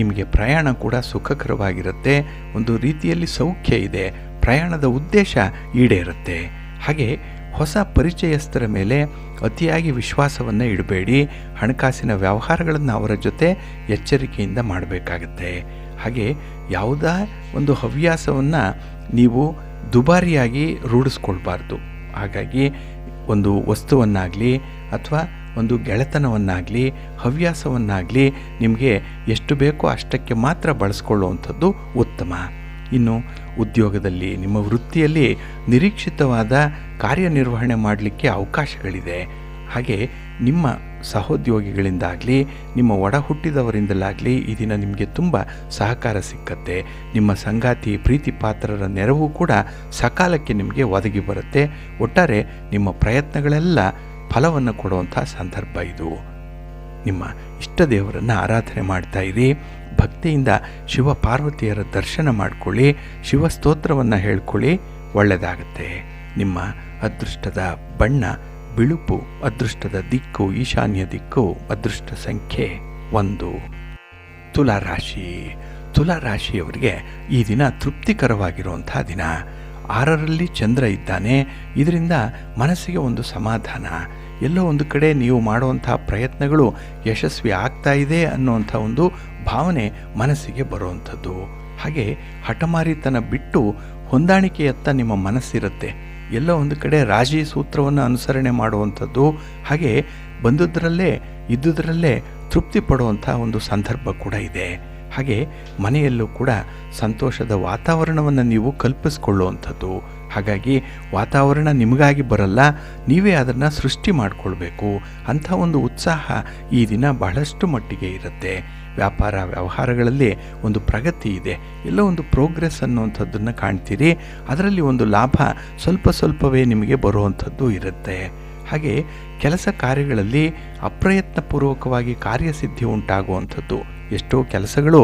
ನಿಮಗೆ ಪ್ರಯಾಣ ಕೂಡ ಸುಖಕರವಾಗಿರುತ್ತೆ. ಒಂದು ರೀತಿಯಲ್ಲಿ ಸೌಖ್ಯ ಇದೆ. ಪ್ರಯಾಣದ ಉದ್ದೇಶ ಈಡೇರುತ್ತೆ. ಹಾಗೆ ಹೊಸ ಪರಿಚಯಸ್ಥರ ಮೇಲೆ ಅತಿಯಾಗಿ ವಿಶ್ವಾಸವನ್ನು ಇಡಬೇಡಿ. ಹಣಕಾಸಿನ ವ್ಯವಹಾರಗಳನ್ನು ಅವರ ಜೊತೆ ಎಚ್ಚರಿಕೆಯಿಂದ ಮಾಡಬೇಕಾಗತ್ತೆ. ಹಾಗೆ ಯಾವುದೇ ಒಂದು ಹವ್ಯಾಸವನ್ನು ನೀವು ದುಬಾರಿಯಾಗಿ ರೂಢಿಸ್ಕೊಳ್ಬಾರ್ದು. ಹಾಗಾಗಿ ಒಂದು ವಸ್ತುವನ್ನಾಗಲಿ ಅಥವಾ ಒಂದು ಗೆಳೆತನವನ್ನಾಗಲಿ ಹವ್ಯಾಸವನ್ನಾಗಲಿ ನಿಮಗೆ ಎಷ್ಟು ಬೇಕೋ ಅಷ್ಟಕ್ಕೆ ಮಾತ್ರ ಬಳಸ್ಕೊಳ್ಳುವಂಥದ್ದು ಉತ್ತಮ. ಇನ್ನು ಉದ್ಯೋಗದಲ್ಲಿ, ನಿಮ್ಮ ವೃತ್ತಿಯಲ್ಲಿ ನಿರೀಕ್ಷಿತವಾದ ಕಾರ್ಯನಿರ್ವಹಣೆ ಮಾಡಲಿಕ್ಕೆ ಅವಕಾಶಗಳಿದೆ. ಹಾಗೆ ನಿಮ್ಮ ಸಹೋದ್ಯೋಗಿಗಳಿಂದಾಗಲಿ, ನಿಮ್ಮ ಒಡ ಹುಟ್ಟಿದವರಿಂದಲಾಗಲಿ ಈ ದಿನ ನಿಮಗೆ ತುಂಬ ಸಹಕಾರ ಸಿಕ್ಕತ್ತೆ. ನಿಮ್ಮ ಸಂಗಾತಿ, ಪ್ರೀತಿ ಪಾತ್ರರ ನೆರವು ಕೂಡ ಸಕಾಲಕ್ಕೆ ನಿಮಗೆ ಒದಗಿ ಬರುತ್ತೆ. ಒಟ್ಟಾರೆ ನಿಮ್ಮ ಪ್ರಯತ್ನಗಳೆಲ್ಲ ಫಲವನ್ನು ಕೊಡುವಂಥ ಸಂದರ್ಭ ಇದು. ನಿಮ್ಮ ಇಷ್ಟ ದೇವರನ್ನು ಆರಾಧನೆ ಮಾಡ್ತಾ ಇರಿ. ಭಕ್ತಿಯಿಂದ ಶಿವ ಪಾರ್ವತಿಯರ ದರ್ಶನ ಮಾಡಿಕೊಳ್ಳಿ. ಶಿವಸ್ತೋತ್ರವನ್ನು ಹೇಳ್ಕೊಳ್ಳಿ, ಒಳ್ಳೆಯದಾಗುತ್ತೆ. ನಿಮ್ಮ ಅದೃಷ್ಟದ ಬಣ್ಣ ಬಿಳುಪು, ಅದೃಷ್ಟದ ದಿಕ್ಕು ಈಶಾನ್ಯ ದಿಕ್ಕು, ಅದೃಷ್ಟ ಸಂಖ್ಯೆ 1. ತುಲಾರಾಶಿ. ತುಲಾರಾಶಿಯವರಿಗೆ ಈ ದಿನ ತೃಪ್ತಿಕರವಾಗಿರುವಂಥ ದಿನ. 6ರಲ್ಲಿ ಚಂದ್ರ ಇದ್ದಾನೆ. ಇದರಿಂದ ಮನಸ್ಸಿಗೆ ಒಂದು ಸಮಾಧಾನ. ಎಲ್ಲೋ ಒಂದು ಕಡೆ ನೀವು ಮಾಡುವಂಥ ಪ್ರಯತ್ನಗಳು ಯಶಸ್ವಿ ಆಗ್ತಾ ಇದೆ ಅನ್ನುವಂಥ ಒಂದು ಭಾವನೆ ಮನಸ್ಸಿಗೆ ಬರುವಂಥದ್ದು. ಹಾಗೆ ಹಠಮಾರಿತನ ಬಿಟ್ಟು ಹೊಂದಾಣಿಕೆಯತ್ತ ನಿಮ್ಮ ಮನಸ್ಸಿರುತ್ತೆ. ಎಲ್ಲೋ ಒಂದು ಕಡೆ ರಾಜಿ ಸೂತ್ರವನ್ನು ಅನುಸರಣೆ ಮಾಡುವಂಥದ್ದು. ಹಾಗೆ ಬಂದುದರಲ್ಲೇ ಇದ್ದುದರಲ್ಲೇ ತೃಪ್ತಿ ಪಡುವಂಥ ಒಂದು ಸಂದರ್ಭ ಕೂಡ ಇದೆ. ಹಾಗೆ ಮನೆಯಲ್ಲೂ ಕೂಡ ಸಂತೋಷದ ವಾತಾವರಣವನ್ನು ನೀವು ಕಲ್ಪಿಸ್ಕೊಳ್ಳುವಂಥದ್ದು. ಹಾಗಾಗಿ ವಾತಾವರಣ ನಿಮಗಾಗಿ ಬರಲ್ಲ, ನೀವೇ ಅದನ್ನು ಸೃಷ್ಟಿ ಮಾಡಿಕೊಳ್ಬೇಕು. ಅಂಥ ಒಂದು ಉತ್ಸಾಹ ಈ ದಿನ ಬಹಳಷ್ಟು ಮಟ್ಟಿಗೆ ಇರುತ್ತೆ. ವ್ಯಾಪಾರ ವ್ಯವಹಾರಗಳಲ್ಲಿ ಒಂದು ಪ್ರಗತಿ ಇದೆ. ಎಲ್ಲೋ ಒಂದು ಪ್ರೋಗ್ರೆಸ್ ಅನ್ನುವಂಥದ್ದನ್ನು ಕಾಣ್ತೀರಿ. ಅದರಲ್ಲಿ ಒಂದು ಲಾಭ ಸ್ವಲ್ಪವೇ ನಿಮಗೆ ಬರುವಂಥದ್ದು ಇರುತ್ತೆ. ಹಾಗೆ ಕೆಲಸ ಕಾರ್ಯಗಳಲ್ಲಿ ಅಪ್ರಯತ್ನಪೂರ್ವಕವಾಗಿ ಕಾರ್ಯಸಿದ್ಧಿ ಉಂಟಾಗುವಂಥದ್ದು. ಎಷ್ಟೋ ಕೆಲಸಗಳು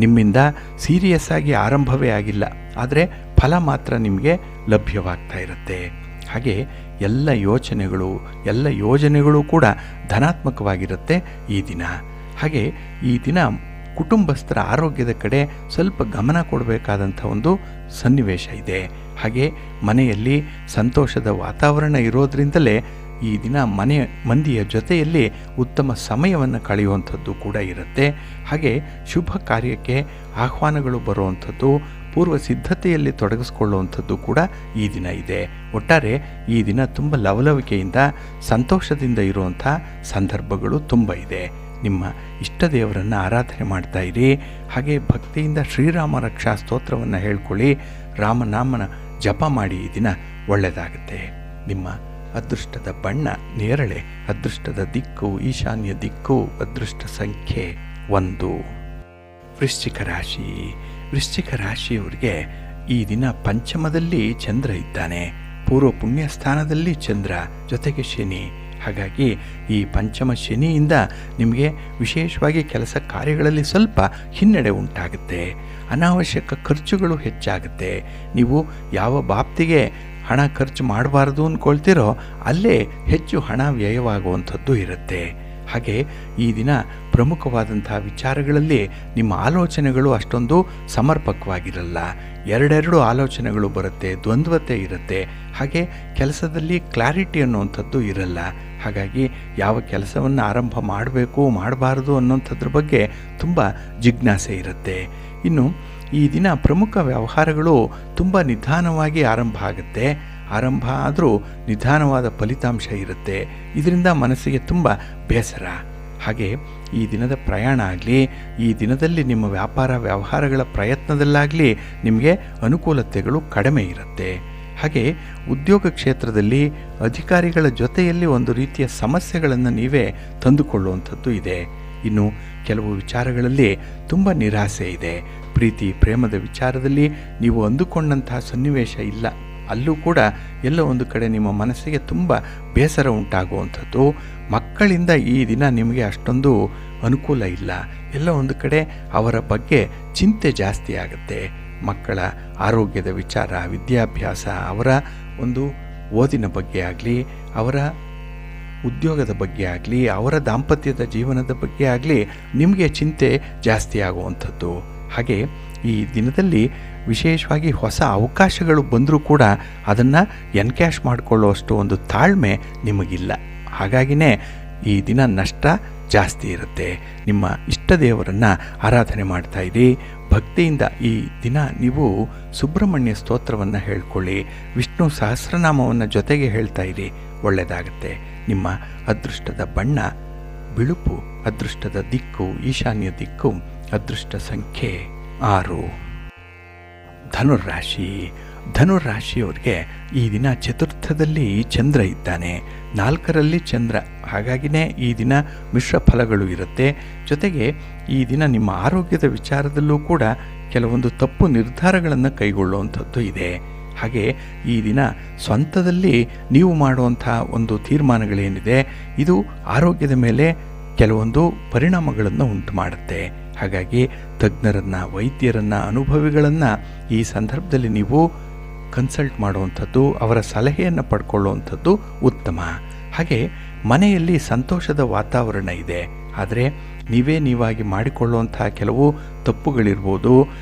ನಿಮ್ಮಿಂದ ಸೀರಿಯಸ್ ಆಗಿ ಆರಂಭವೇ ಆಗಿಲ್ಲ, ಆದರೆ ಫಲ ಮಾತ್ರ ನಿಮಗೆ ಲಭ್ಯವಾಗ್ತಾ ಇರುತ್ತೆ. ಹಾಗೆ ಎಲ್ಲ ಯೋಜನೆಗಳು ಕೂಡ ಧನಾತ್ಮಕವಾಗಿರುತ್ತೆ ಈ ದಿನ. ಹಾಗೆ ಈ ದಿನ ಕುಟುಂಬಸ್ಥರ ಆರೋಗ್ಯದ ಕಡೆ ಸ್ವಲ್ಪ ಗಮನ ಕೊಡಬೇಕಾದಂಥ ಒಂದು ಸನ್ನಿವೇಶ ಇದೆ. ಹಾಗೆ ಮನೆಯಲ್ಲಿ ಸಂತೋಷದ ವಾತಾವರಣ ಇರೋದ್ರಿಂದಲೇ ಈ ದಿನ ಮಂದಿಯ ಜೊತೆಯಲ್ಲಿ ಉತ್ತಮ ಸಮಯವನ್ನು ಕಳೆಯುವಂಥದ್ದು ಕೂಡ ಇರುತ್ತೆ. ಹಾಗೆ ಶುಭ ಕಾರ್ಯಕ್ಕೆ ಆಹ್ವಾನಗಳು ಬರುವಂಥದ್ದು, ಪೂರ್ವ ಸಿದ್ಧತೆಯಲ್ಲಿ ತೊಡಗಿಸ್ಕೊಳ್ಳುವಂಥದ್ದು ಕೂಡ ಈ ದಿನ ಇದೆ. ಒಟ್ಟಾರೆ ಈ ದಿನ ತುಂಬ ಲವಲವಿಕೆಯಿಂದ ಸಂತೋಷದಿಂದ ಇರುವಂಥ ಸಂದರ್ಭಗಳು ತುಂಬ ಇದೆ. ನಿಮ್ಮ ಇಷ್ಟ ದೇವರನ್ನು ಆರಾಧನೆ ಮಾಡ್ತಾ ಇರಿ. ಹಾಗೆ ಭಕ್ತಿಯಿಂದ ಶ್ರೀರಾಮ ರಕ್ಷಾ ಸ್ತೋತ್ರವನ್ನು ಹೇಳ್ಕೊಳ್ಳಿ. ರಾಮನಾಮನ ಜಪ ಮಾಡಿ ಈ ದಿನ ಒಳ್ಳೆಯದಾಗುತ್ತೆ. ನಿಮ್ಮ ಅದೃಷ್ಟದ ಬಣ್ಣ ನೇರಳೆ, ಅದೃಷ್ಟದ ದಿಕ್ಕು ಈಶಾನ್ಯ ದಿಕ್ಕು, ಅದೃಷ್ಟ ಸಂಖ್ಯೆ 1. ವೃಶ್ಚಿಕ ರಾಶಿ. ವೃಶ್ಚಿಕ ರಾಶಿಯವರಿಗೆ ಈ ದಿನ ಪಂಚಮದಲ್ಲಿ ಚಂದ್ರ ಇದ್ದಾನೆ. ಪೂರ್ವ ಪುಣ್ಯ ಸ್ಥಾನದಲ್ಲಿ ಚಂದ್ರ, ಜೊತೆಗೆ ಶನಿ. ಹಾಗಾಗಿ ಈ ಪಂಚಮ ಶನಿಯಿಂದ ನಿಮಗೆ ವಿಶೇಷವಾಗಿ ಕೆಲಸ ಕಾರ್ಯಗಳಲ್ಲಿ ಸ್ವಲ್ಪ ಹಿನ್ನಡೆ ಉಂಟಾಗುತ್ತೆ. ಅನಾವಶ್ಯಕ ಖರ್ಚುಗಳು ಹೆಚ್ಚಾಗುತ್ತೆ. ನೀವು ಯಾವ ಬಾಪ್ತಿಗೆ ಹಣ ಖರ್ಚು ಮಾಡಬಾರ್ದು ಅಂದ್ಕೊಳ್ತೀರೋ ಅಲ್ಲೇ ಹೆಚ್ಚು ಹಣ ವ್ಯಯವಾಗುವಂಥದ್ದು ಇರುತ್ತೆ. ಹಾಗೆ ಈ ದಿನ ಪ್ರಮುಖವಾದಂಥ ವಿಚಾರಗಳಲ್ಲಿ ನಿಮ್ಮ ಆಲೋಚನೆಗಳು ಅಷ್ಟೊಂದು ಸಮರ್ಪಕವಾಗಿರಲ್ಲ. ಎರಡೆರಡು ಆಲೋಚನೆಗಳು ಬರುತ್ತೆ, ದ್ವಂದ್ವತೆ ಇರುತ್ತೆ. ಹಾಗೆ ಕೆಲಸದಲ್ಲಿ ಕ್ಲಾರಿಟಿ ಅನ್ನುವಂಥದ್ದು ಇರಲ್ಲ. ಹಾಗಾಗಿ ಯಾವ ಕೆಲಸವನ್ನು ಆರಂಭ ಮಾಡಬೇಕು ಮಾಡಬಾರ್ದು ಅನ್ನೋಂಥದ್ರ ಬಗ್ಗೆ ತುಂಬ ಜಿಜ್ಞಾಸೆ ಇರುತ್ತೆ. ಇನ್ನು ಈ ದಿನ ಪ್ರಮುಖ ವ್ಯವಹಾರಗಳು ತುಂಬ ನಿಧಾನವಾಗಿ ಆರಂಭ ಆಗುತ್ತೆ. ಆರಂಭ ಆದರೂ ನಿಧಾನವಾದ ಫಲಿತಾಂಶ ಇರುತ್ತೆ. ಇದರಿಂದ ಮನಸ್ಸಿಗೆ ತುಂಬ ಬೇಸರ. ಹಾಗೆ ಈ ದಿನದ ಪ್ರಯಾಣ ಆಗಲಿ, ಈ ದಿನದಲ್ಲಿ ನಿಮ್ಮ ವ್ಯಾಪಾರ ವ್ಯವಹಾರಗಳ ಪ್ರಯತ್ನದಲ್ಲಾಗಲಿ ನಿಮಗೆ ಅನುಕೂಲತೆಗಳು ಕಡಿಮೆ ಇರುತ್ತೆ. ಹಾಗೆ ಉದ್ಯೋಗ ಕ್ಷೇತ್ರದಲ್ಲಿ ಅಧಿಕಾರಿಗಳ ಜೊತೆಯಲ್ಲಿ ಒಂದು ರೀತಿಯ ಸಮಸ್ಯೆಗಳನ್ನು ನೀವೇ ತಂದುಕೊಳ್ಳುವಂಥದ್ದು ಇದೆ. ಇನ್ನು ಕೆಲವು ವಿಚಾರಗಳಲ್ಲಿ ತುಂಬ ನಿರಾಸೆ ಇದೆ. ಪ್ರೀತಿ ಪ್ರೇಮದ ವಿಚಾರದಲ್ಲಿ ನೀವು ಅಂದುಕೊಂಡಂತಹ ಸನ್ನಿವೇಶ ಇಲ್ಲ. ಅಲ್ಲೂ ಕೂಡ ಎಲ್ಲೋ ಒಂದು ಕಡೆ ನಿಮ್ಮ ಮನಸ್ಸಿಗೆ ತುಂಬ ಬೇಸರ ಉಂಟಾಗುವಂಥದ್ದು. ಮಕ್ಕಳಿಂದ ಈ ದಿನ ನಿಮಗೆ ಅಷ್ಟೊಂದು ಅನುಕೂಲ ಇಲ್ಲ. ಎಲ್ಲೋ ಒಂದು ಕಡೆ ಅವರ ಬಗ್ಗೆ ಚಿಂತೆ ಜಾಸ್ತಿ ಆಗುತ್ತೆ. ಮಕ್ಕಳ ಆರೋಗ್ಯದ ವಿಚಾರ, ವಿದ್ಯಾಭ್ಯಾಸ, ಅವರ ಒಂದು ಓದಿನ ಬಗ್ಗೆ ಆಗಲಿ, ಅವರ ಉದ್ಯೋಗದ ಬಗ್ಗೆ ಆಗಲಿ, ಅವರ ದಾಂಪತ್ಯದ ಜೀವನದ ಬಗ್ಗೆ ಆಗಲಿ ನಿಮಗೆ ಚಿಂತೆ ಜಾಸ್ತಿ ಆಗುವಂಥದ್ದು. ಹಾಗೆ ಈ ದಿನದಲ್ಲಿ ವಿಶೇಷವಾಗಿ ಹೊಸ ಅವಕಾಶಗಳು ಬಂದರೂ ಕೂಡ ಅದನ್ನು ಎನ್ಕ್ಯಾಶ್ ಮಾಡಿಕೊಳ್ಳುವಷ್ಟು ಒಂದು ತಾಳ್ಮೆ ನಿಮಗಿಲ್ಲ. ಹಾಗಾಗಿನೇ ಈ ದಿನ ನಷ್ಟ ಜಾಸ್ತಿ ಇರುತ್ತೆ. ನಿಮ್ಮ ಇಷ್ಟ ದೇವರನ್ನು ಆರಾಧನೆ ಮಾಡ್ತಾ ಇರಿ. ಭಕ್ತಿಯಿಂದ ಈ ದಿನ ನೀವು ಸುಬ್ರಹ್ಮಣ್ಯ ಸ್ತೋತ್ರವನ್ನು ಹೇಳ್ಕೊಳ್ಳಿ. ವಿಷ್ಣು ಸಹಸ್ರನಾಮವನ್ನು ಜೊತೆಗೆ ಹೇಳ್ತಾ ಇರಿ, ಒಳ್ಳೆಯದಾಗುತ್ತೆ. ನಿಮ್ಮ ಅದೃಷ್ಟದ ಬಣ್ಣ ಬಿಳುಪು, ಅದೃಷ್ಟದ ದಿಕ್ಕು ಈಶಾನ್ಯ ದಿಕ್ಕು, ಅದೃಷ್ಟ ಸಂಖ್ಯೆ 6. ಧನುರ್ರಾಶಿ. ಧನುರ್ರಾಶಿಯವರಿಗೆ ಈ ದಿನ ಚತುರ್ಥದಲ್ಲಿ ಚಂದ್ರ ಇದ್ದಾನೆ, 4ರಲ್ಲಿ ಚಂದ್ರ. ಹಾಗಾಗಿನೇ ಈ ದಿನ ಮಿಶ್ರ ಫಲಗಳು ಇರುತ್ತೆ. ಜೊತೆಗೆ ಈ ದಿನ ನಿಮ್ಮ ಆರೋಗ್ಯದ ವಿಚಾರದಲ್ಲೂ ಕೂಡ ಕೆಲವೊಂದು ತಪ್ಪು ನಿರ್ಧಾರಗಳನ್ನು ಕೈಗೊಳ್ಳುವಂಥದ್ದು ಇದೆ. ಹಾಗೆ ಈ ದಿನ ಸ್ವಂತದಲ್ಲಿ ನೀವು ಮಾಡುವಂಥ ಒಂದು ತೀರ್ಮಾನಗಳೇನಿದೆ ಇದು ಆರೋಗ್ಯದ ಮೇಲೆ ಕೆಲವೊಂದು ಪರಿಣಾಮಗಳನ್ನು ಉಂಟು ಮಾಡುತ್ತೆ. ಹಾಗಾಗಿ ತಜ್ಞರನ್ನು, ವೈದ್ಯರನ್ನು, ಅನುಭವಿಗಳನ್ನು ಈ ಸಂದರ್ಭದಲ್ಲಿ ನೀವು ಕನ್ಸಲ್ಟ್ ಮಾಡುವಂಥದ್ದು, ಅವರ ಸಲಹೆಯನ್ನು ಪಡ್ಕೊಳ್ಳುವಂಥದ್ದು ಉತ್ತಮ. ಹಾಗೆ ಮನೆಯಲ್ಲಿ ಸಂತೋಷದ ವಾತಾವರಣ ಇದೆ. ಆದರೆ ನೀವಾಗಿ ಮಾಡಿಕೊಳ್ಳುವಂಥ ಕೆಲವು ತಪ್ಪುಗಳಿರ್ಬೋದು,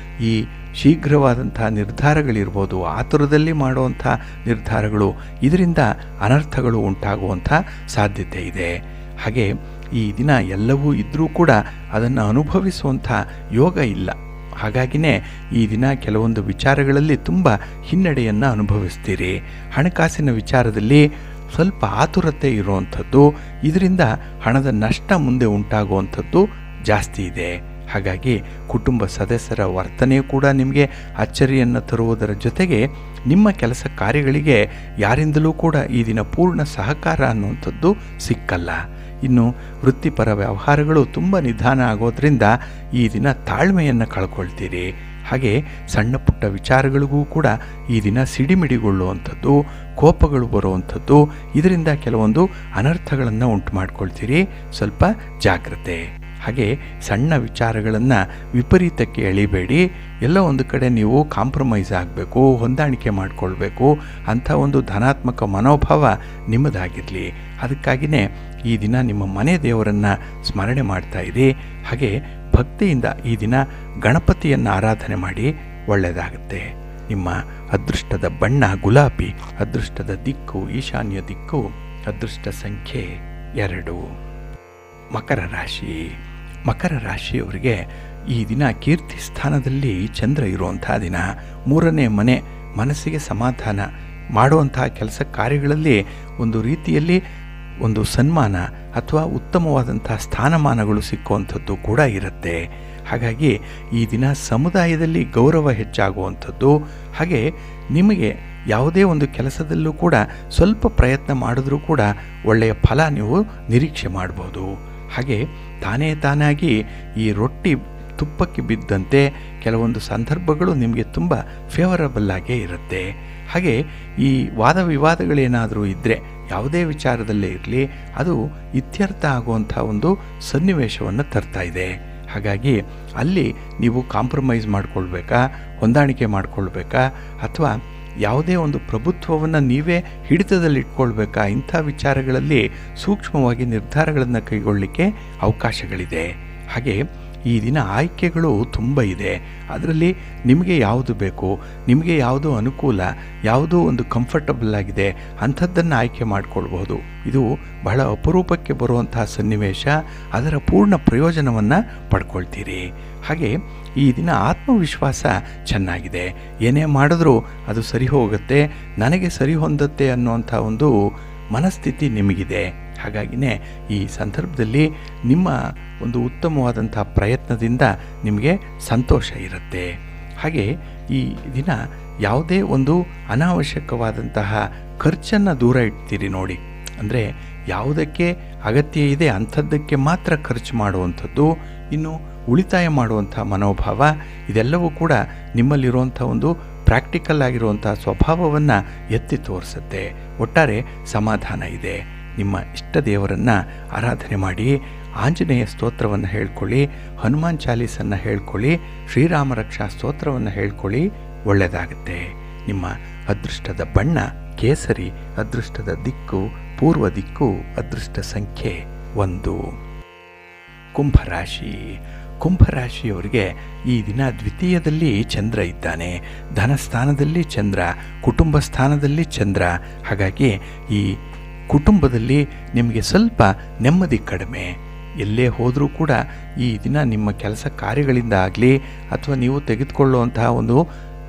ಈ ಶೀಘ್ರವಾದಂಥ ನಿರ್ಧಾರಗಳಿರ್ಬೋದು, ಆತುರದಲ್ಲಿ ಮಾಡುವಂಥ ನಿರ್ಧಾರಗಳು, ಇದರಿಂದ ಅನರ್ಥಗಳು ಉಂಟಾಗುವಂಥ ಸಾಧ್ಯತೆ ಇದೆ. ಹಾಗೆ ಈ ದಿನ ಎಲ್ಲವೂ ಇದ್ದರೂ ಕೂಡ ಅದನ್ನು ಅನುಭವಿಸುವಂಥ ಯೋಗ ಇಲ್ಲ. ಹಾಗಾಗಿನೇ ಈ ದಿನ ಕೆಲವೊಂದು ವಿಚಾರಗಳಲ್ಲಿ ತುಂಬ ಹಿನ್ನಡೆಯನ್ನು ಅನುಭವಿಸ್ತೀರಿ. ಹಣಕಾಸಿನ ವಿಚಾರದಲ್ಲಿ ಸ್ವಲ್ಪ ಆತುರತೆ ಇರುವಂಥದ್ದು, ಇದರಿಂದ ಹಣದ ನಷ್ಟ ಮುಂದೆ ಉಂಟಾಗುವಂಥದ್ದು ಜಾಸ್ತಿ ಇದೆ. ಹಾಗಾಗಿ ಕುಟುಂಬ ಸದಸ್ಯರ ವರ್ತನೆ ಕೂಡ ನಿಮಗೆ ಅಚ್ಚರಿಯನ್ನು ತರುವುದರ ಜೊತೆಗೆ ನಿಮ್ಮ ಕೆಲಸ ಕಾರ್ಯಗಳಿಗೆ ಯಾರಿಂದಲೂ ಕೂಡ ಈ ದಿನ ಪೂರ್ಣ ಸಹಕಾರ ಅನ್ನುವಂಥದ್ದು ಸಿಕ್ಕಲ್ಲ. ಇನ್ನು ವೃತ್ತಿಪರ ವ್ಯವಹಾರಗಳು ತುಂಬ ನಿಧಾನ ಆಗೋದ್ರಿಂದ ಈ ದಿನ ತಾಳ್ಮೆಯನ್ನು ಕಳ್ಕೊಳ್ತೀರಿ. ಹಾಗೆ ಸಣ್ಣ ಪುಟ್ಟ ವಿಚಾರಗಳಿಗೂ ಕೂಡ ಈ ದಿನ ಸಿಡಿಮಿಡಿಗೊಳ್ಳುವಂಥದ್ದು, ಕೋಪಗಳು ಬರುವಂಥದ್ದು, ಇದರಿಂದ ಕೆಲವೊಂದು ಅನರ್ಥಗಳನ್ನು ಉಂಟು ಮಾಡ್ಕೊಳ್ತೀರಿ. ಸ್ವಲ್ಪ ಜಾಗ್ರತೆ. ಹಾಗೆ ಸಣ್ಣ ವಿಚಾರಗಳನ್ನು ವಿಪರೀತಕ್ಕೆ ಎಳಿಬೇಡಿ. ಎಲ್ಲ ಒಂದು ಕಡೆ ನೀವು ಕಾಂಪ್ರಮೈಸ್ ಆಗಬೇಕು, ಹೊಂದಾಣಿಕೆ ಮಾಡಿಕೊಳ್ಬೇಕು ಅಂಥ ಒಂದು ಧನಾತ್ಮಕ ಮನೋಭಾವ ನಿಮ್ಮದಾಗಿರಲಿ. ಅದಕ್ಕಾಗಿಯೇ ಈ ದಿನ ನಿಮ್ಮ ಮನೆ ದೇವರನ್ನು ಸ್ಮರಣೆ ಮಾಡ್ತಾ ಇರಿ. ಹಾಗೆ ಭಕ್ತಿಯಿಂದ ಈ ದಿನ ಗಣಪತಿಯನ್ನು ಆರಾಧನೆ ಮಾಡಿ, ಒಳ್ಳೆಯದಾಗುತ್ತೆ. ನಿಮ್ಮ ಅದೃಷ್ಟದ ಬಣ್ಣ ಗುಲಾಬಿ, ಅದೃಷ್ಟದ ದಿಕ್ಕು ಈಶಾನ್ಯ ದಿಕ್ಕು, ಅದೃಷ್ಟ ಸಂಖ್ಯೆ 2. ಮಕರ ರಾಶಿ. ಮಕರ ರಾಶಿಯವರಿಗೆ ಈ ದಿನ ಕೀರ್ತಿ ಸ್ಥಾನದಲ್ಲಿ ಚಂದ್ರ ಇರುವಂಥ ದಿನ. 3ನೇ ಮನೆ, ಮನಸ್ಸಿಗೆ ಸಮಾಧಾನ, ಮಾಡುವಂತಹ ಕೆಲಸ ಕಾರ್ಯಗಳಲ್ಲಿ ಒಂದು ರೀತಿಯಲ್ಲಿ ಒಂದು ಸನ್ಮಾನ ಅಥವಾ ಉತ್ತಮವಾದಂಥ ಸ್ಥಾನಮಾನಗಳು ಸಿಕ್ಕುವಂಥದ್ದು ಕೂಡ ಇರುತ್ತೆ. ಹಾಗಾಗಿ ಈ ದಿನ ಸಮುದಾಯದಲ್ಲಿ ಗೌರವ ಹೆಚ್ಚಾಗುವಂಥದ್ದು. ಹಾಗೆ ನಿಮಗೆ ಯಾವುದೇ ಒಂದು ಕೆಲಸದಲ್ಲೂ ಕೂಡ ಸ್ವಲ್ಪ ಪ್ರಯತ್ನ ಮಾಡಿದ್ರೂ ಕೂಡ ಒಳ್ಳೆಯ ಫಲ ನೀವು ನಿರೀಕ್ಷೆ ಮಾಡ್ಬೋದು. ಹಾಗೆ ತಾನಾಗಿ ಈ ರೊಟ್ಟಿ ತುಪ್ಪಕ್ಕೆ ಬಿದ್ದಂತೆ ಕೆಲವೊಂದು ಸಂದರ್ಭಗಳು ನಿಮಗೆ ತುಂಬ ಫೇವರಬಲ್ ಆಗೇ ಇರುತ್ತೆ. ಹಾಗೆ ಈ ವಾದ ವಿವಾದಗಳೇನಾದರೂ ಇದ್ದರೆ ಯಾವುದೇ ವಿಚಾರದಲ್ಲೇ ಇರಲಿ, ಅದು ಇತ್ಯರ್ಥ ಆಗುವಂಥ ಒಂದು ಸನ್ನಿವೇಶವನ್ನು ತರ್ತಾ ಇದೆ. ಹಾಗಾಗಿ ಅಲ್ಲಿ ನೀವು ಕಾಂಪ್ರಮೈಸ್ ಮಾಡಿಕೊಳ್ಬೇಕಾ, ಹೊಂದಾಣಿಕೆ ಮಾಡಿಕೊಳ್ಬೇಕಾ, ಅಥವಾ ಯಾವುದೇ ಒಂದು ಪ್ರಭುತ್ವವನ್ನು ನೀವೇ ಹಿಡಿತದಲ್ಲಿಟ್ಕೊಳ್ಬೇಕಾ, ಇಂಥ ವಿಚಾರಗಳಲ್ಲಿ ಸೂಕ್ಷ್ಮವಾಗಿ ನಿರ್ಧಾರಗಳನ್ನು ಕೈಗೊಳ್ಳಲಿಕ್ಕೆ ಅವಕಾಶಗಳಿದೆ. ಹಾಗೆ ಈ ದಿನ ಆಯ್ಕೆಗಳು ತುಂಬ ಇದೆ. ಅದರಲ್ಲಿ ನಿಮಗೆ ಯಾವುದು ಬೇಕು, ನಿಮಗೆ ಯಾವುದು ಅನುಕೂಲ, ಯಾವುದೋ ಒಂದು ಕಂಫರ್ಟಬಲ್ ಆಗಿದೆ ಅಂಥದ್ದನ್ನು ಆಯ್ಕೆ ಮಾಡಿಕೊಳ್ಬಹುದು. ಇದು ಬಹಳ ಅಪರೂಪಕ್ಕೆ ಬರುವಂತಹ ಸನ್ನಿವೇಶ. ಅದರ ಪೂರ್ಣ ಪ್ರಯೋಜನವನ್ನು ಪಡ್ಕೊಳ್ತೀರಿ. ಹಾಗೆ ಈ ದಿನ ಆತ್ಮವಿಶ್ವಾಸ ಚೆನ್ನಾಗಿದೆ. ಏನೇ ಮಾಡಿದ್ರೂ ಅದು ಸರಿ ಹೋಗುತ್ತೆ, ನನಗೆ ಸರಿ ಹೊಂದುತ್ತೆ ಅನ್ನುವಂಥ ಒಂದು ಮನಸ್ಥಿತಿ ನಿಮಗಿದೆ. ಹಾಗಾಗಿನೇ ಈ ಸಂದರ್ಭದಲ್ಲಿ ನಿಮ್ಮ ಒಂದು ಉತ್ತಮವಾದಂಥ ಪ್ರಯತ್ನದಿಂದ ನಿಮಗೆ ಸಂತೋಷ ಇರುತ್ತೆ. ಹಾಗೆ ಈ ದಿನ ಯಾವುದೇ ಒಂದು ಅನಾವಶ್ಯಕವಾದಂತಹ ಖರ್ಚನ್ನು ದೂರ ಇಡ್ತೀರಿ ನೋಡಿ. ಅಂದರೆ ಯಾವುದಕ್ಕೆ ಅಗತ್ಯ ಇದೆ ಅಂಥದ್ದಕ್ಕೆ ಮಾತ್ರ ಖರ್ಚು ಮಾಡುವಂಥದ್ದು, ಇನ್ನು ಉಳಿತಾಯ ಮಾಡುವಂಥ ಮನೋಭಾವ, ಇದೆಲ್ಲವೂ ಕೂಡ ನಿಮ್ಮಲ್ಲಿರುವಂಥ ಒಂದು ಪ್ರಾಕ್ಟಿಕಲ್ ಆಗಿರುವಂಥ ಸ್ವಭಾವವನ್ನು ಎತ್ತಿ ತೋರಿಸುತ್ತೆ. ಒಟ್ಟಾರೆ ಸಮಾಧಾನ ಇದೆ. ನಿಮ್ಮ ಇಷ್ಟ ದೇವರನ್ನು ಆರಾಧನೆ ಮಾಡಿ, ಆಂಜನೇಯ ಸ್ತೋತ್ರವನ್ನು ಹೇಳ್ಕೊಳ್ಳಿ, ಹನುಮಾನ್ ಚಾಲೀಸನ್ನು ಹೇಳ್ಕೊಳ್ಳಿ, ಶ್ರೀರಾಮ ರಕ್ಷಾ ಸ್ತೋತ್ರವನ್ನು ಹೇಳ್ಕೊಳ್ಳಿ, ಒಳ್ಳೆಯದಾಗುತ್ತೆ. ನಿಮ್ಮ ಅದೃಷ್ಟದ ಬಣ್ಣ ಕೇಸರಿ, ಅದೃಷ್ಟದ ದಿಕ್ಕು ಪೂರ್ವ ದಿಕ್ಕು, ಅದೃಷ್ಟ ಸಂಖ್ಯೆ 1. ಕುಂಭರಾಶಿ. ಕುಂಭರಾಶಿಯವರಿಗೆ ಈ ದಿನ ದ್ವಿತೀಯದಲ್ಲಿ ಚಂದ್ರ ಇದ್ದಾನೆ, ಧನಸ್ಥಾನದಲ್ಲಿ ಚಂದ್ರ, ಕುಟುಂಬ ಸ್ಥಾನದಲ್ಲಿ ಚಂದ್ರ. ಹಾಗಾಗಿ ಈ ಕುಟುಂಬದಲ್ಲಿ ನಿಮಗೆ ಸ್ವಲ್ಪ ನೆಮ್ಮದಿ ಕಡಿಮೆ. ಎಲ್ಲೇ ಹೋದರೂ ಕೂಡ ಈ ದಿನ ನಿಮ್ಮ ಕೆಲಸ ಕಾರ್ಯಗಳಿಂದ ಆಗಲಿ ಅಥವಾ ನೀವು ತೆಗೆದುಕೊಳ್ಳುವಂತಹ ಒಂದು